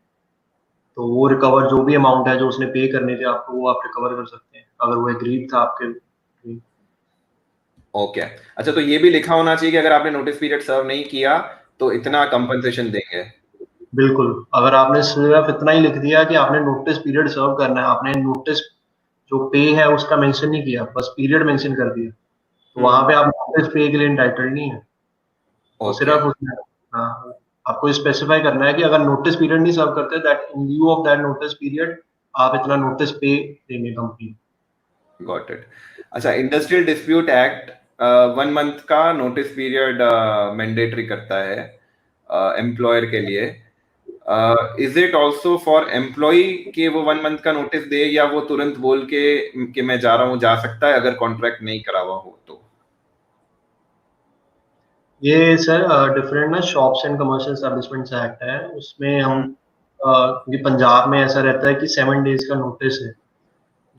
तो वो रिकवर जो भी अमाउंट है जो उसने पे करने थे आपको, वो आप रिकवर कर सकते हैं अगर वो एग्रीड था आपके। ओके अच्छा, तो ये भी लिखा होना चाहिए कि अगर आपने नोटिस पीरियड सर्व नहीं किया तो इतना कंपनसेशन देंगे? बिल्कुल, अगर आपने सिर्फ इतना ही लिख दिया कि आपने नोटिस पीरियड सर्व करना है, आपने नोटिस जो पे है उसका मेंशन नहीं किया, बस पीरियड मेंशन कर दिया, तो वहां पे आप नोटिस पे के लिए एंटाइटल्ड नहीं है। तो सिर्फ उसमें हाँ, आपको स्पेसिफाई करना है कि अगर नोटिस पीरियड नहीं सर्व करते, that in lieu of that notice period आप इतना नोटिस पे देंगे कंपनी। Got it. अच्छा, इंडस्ट्रियल डिस्प्यूट एक्ट 1 month का नोटिस पीरियड मैंडेटरी करता है एम्प्लॉयर के लिए। Is it also for employ कि वो 1 month का नोटिस दे, या वो तुरंत बोल के कि मैं जा रहा हूँ जा सकता है अगर कॉन्ट्रैक्ट नहीं करा हुआ हो तो? ये सर डिफरेंट ना shops and commercial establishments act है, उसमें हम ये पंजाब में ऐसा रहता है कि 7 डेज का नोटिस है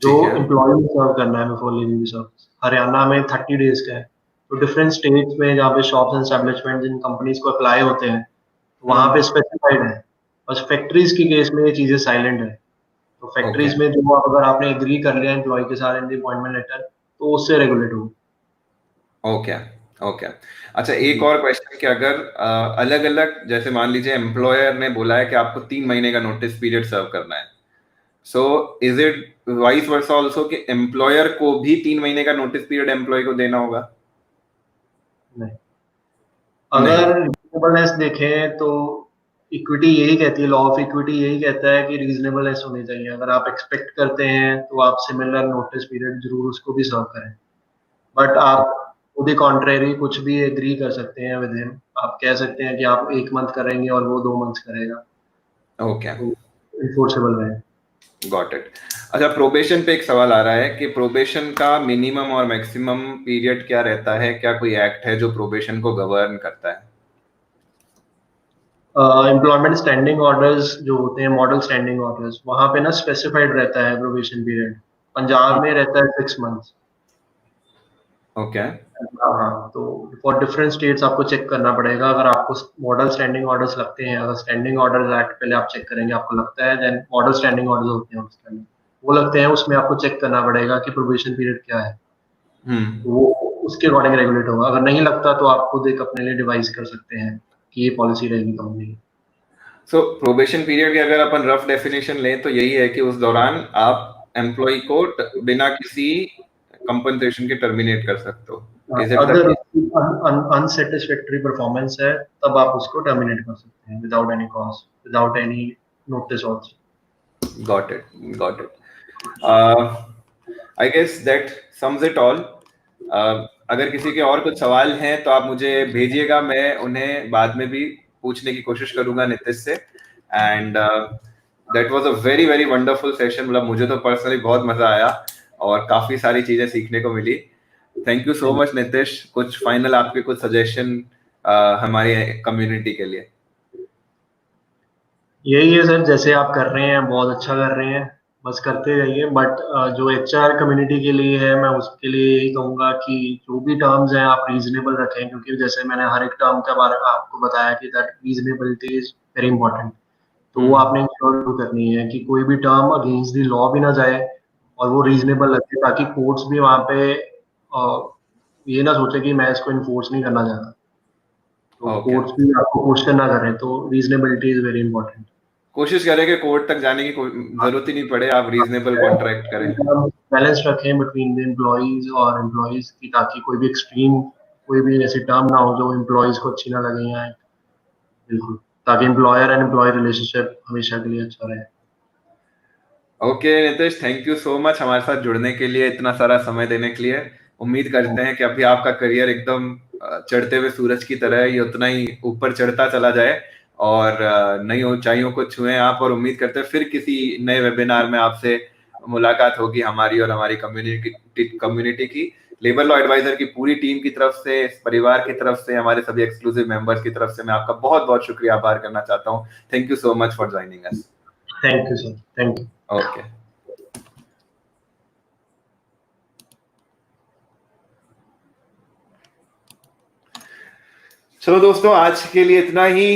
जो एम्प्लॉय को सर्व करना है before leaving the service. Haryana में 30 डेज का है। तो डिफरेंट स्टेट्स में जहाँ पे shops and establishments in companies को अप्लाई होते हैं, तो वहाँ पे स्पेसिफाइड है। बस फैक्ट्रीज की केस में ये चीजें साइलेंट है। तो फैक्ट्रीज में जो अगर आपने एग्री कर लिया एम्प्लॉय के साथ इन द अपॉइंटमेंट लेटर, तो उससे रेगुलेट होगा। ओके ओके अच्छा, एक और क्वेश्चन कि अगर अलग अलग, जैसे मान लीजिए एम्प्लॉयर ने बोला है कि आपको 3 महीने का नोटिस पीरियड सर्व करना है, so is it vice versa also कि एम्प्लॉयर को भी 3 महीने का नोटिस पीरियड एम्प्लॉय को देना होगा? नहीं, अगर रीजनेबलनेस देखें तो इक्विटी यही कहती है, लॉ ऑफ इक्विटी यही कहता है कि रीजनेबलनेस होनी चाहिए। अगर आप एक्सपेक्ट करते हैं तो आप सिमिलर नोटिस पीरियड जरूर उसको भी सर्व करें, बट आप खुद कॉन्ट्रेरी कुछ भी एग्री कर सकते हैं विद हिम। आप कह सकते हैं कि आप 1 मंथ करेंगे और वो 2 मंथ करेगा, ओके तो इन्फोर्सेबल है। Got it. अच्छा, प्रोबेशन पे एक सवाल आ रहा है कि प्रोबेशन का मिनिमम और मैक्सिमम पीरियड क्या रहता है? क्या कोई एक्ट है जो प्रोबेशन को गवर्न करता है? एम्प्लॉयमेंट स्टैंडिंग ऑर्डर्स जो होते हैं, मॉडल स्टैंडिंग ऑर्डर्स, वहां पे ना स्पेसिफाइड रहता है प्रोबेशन पीरियड। पंजाब में रहता है 6 मंथ्स। ओके हाँ, तो फॉर डिफरेंट स्टेट्स आपको चेक करना पड़ेगा। अगर आपको मॉडल स्टैंडिंग ऑर्डर्स लगते हैं, अगर स्टैंडिंग ऑर्डर्स एक्ट पहले आप चेक करेंगे, आपको लगता है, देन मॉडल स्टैंडिंग ऑर्डर्स होते हैं उसके अंदर वो लगते हैं, उसमें आपको चेक करना पड़ेगा कि प्रोबेशन पीरियड क्या है। वो उसके अकॉर्डिंग रेगुलेट होगा। अगर नहीं लगता तो आप खुद एक अपने लिए डिवाइस कर सकते हैं कि ये पॉलिसी रहेगी कंपनी की। सो प्रोबेशन पीरियड की अगर अपन रफ डेफिनेशन लें तो यही है कि उस दौरान आप एम्प्लॉय को बिना किसी कंपनसेशन के टर्मिनेट कर सकते हो। Is it the अगर case? अनसेटिस्फैक्टरी परफॉर्मेंस है तब आप उसको टर्मिनेट कर सकते हैं without any cause, without any notice also. Got it. Got it. I guess that sums it all. अगर किसी के और कुछ सवाल हैं तो आप मुझे भेजिएगा, मैं उन्हें बाद में भी पूछने की कोशिश करूंगा नीतीश से। And that was a very very wonderful session. मतलब मुझे तो पर्सनली बहुत मजा आया और काफी सारी चीजें सीखने को मिली। Thank you so much Nitish. कुछ फाइनल आपके कुछ सजेशन हमारे कम्युनिटी के लिए? यही है सर, जैसे आप कर रहे हैं बहुत अच्छा कर रहे हैं, बस करते रहिए। बट जो एचआर कम्युनिटी के लिए है, मैं उसके लिए यही कहूंगा कि जो भी टर्म्स हैं आप रीजनेबल रखें, क्योंकि जैसे मैंने हर एक टर्म के बारे में आपको बताया कि that reasonability is very important. तो वो आपने इंश्योर करनी है कि कोई भी टर्म अगेंस्ट द लॉ भी ना जाए और वो रीजनेबल रखे, ताकि कोर्ट्स भी वहाँ पे ये ना सोचे कि मैं इसको इन्फोर्स नहीं करना चाहता, तो ओके। कोर्ट्स भी आपको फोर्स करना करें। तो रीजनेबिलिटी इज वेरी इंपॉर्टेंट। कोशिश करें कि कोर्ट तक जाने की जरूरत ही नहीं पड़े, आप रीजनेबल कॉन्ट्रैक्ट करें। बैलेंस रखें बिटवीन द एम्प्लॉइज और एम्प्लॉइज की, ताकि कोई भी एक्सट्रीम, कोई भी ऐसी टर्म ना हो जो एम्प्लॉइज को अच्छी ना लगे, या बिल्कुल, ताकि एम्प्लॉयर एंड एम्प्लॉय रिलेशनशिप हमेशा के लिए अच्छा रहे। Okay Nitish, thank you so much हमारे साथ जुड़ने के लिए, इतना सारा समय देने के लिए। उम्मीद करते हैं कि अभी आपका करियर एकदम चढ़ते हुए सूरज की तरह ये उतना ही ऊपर चढ़ता चला जाए और नई ऊंचाइयों को छुएं आप। और उम्मीद करते हैं फिर किसी नए वेबिनार में आपसे मुलाकात होगी हमारी और हमारी कम्युनिटी की। लेबर लॉ एडवाइजर की पूरी टीम की तरफ से, इस परिवार की तरफ से, हमारे सभी एक्सक्लूसिव मेंबर्स की तरफ से मैं आपका बहुत बहुत शुक्रिया आभार करना चाहता हूँ। Thank you so much for joining us. Thank you sir, thank you. Okay. चलो दोस्तों, आज के लिए इतना ही।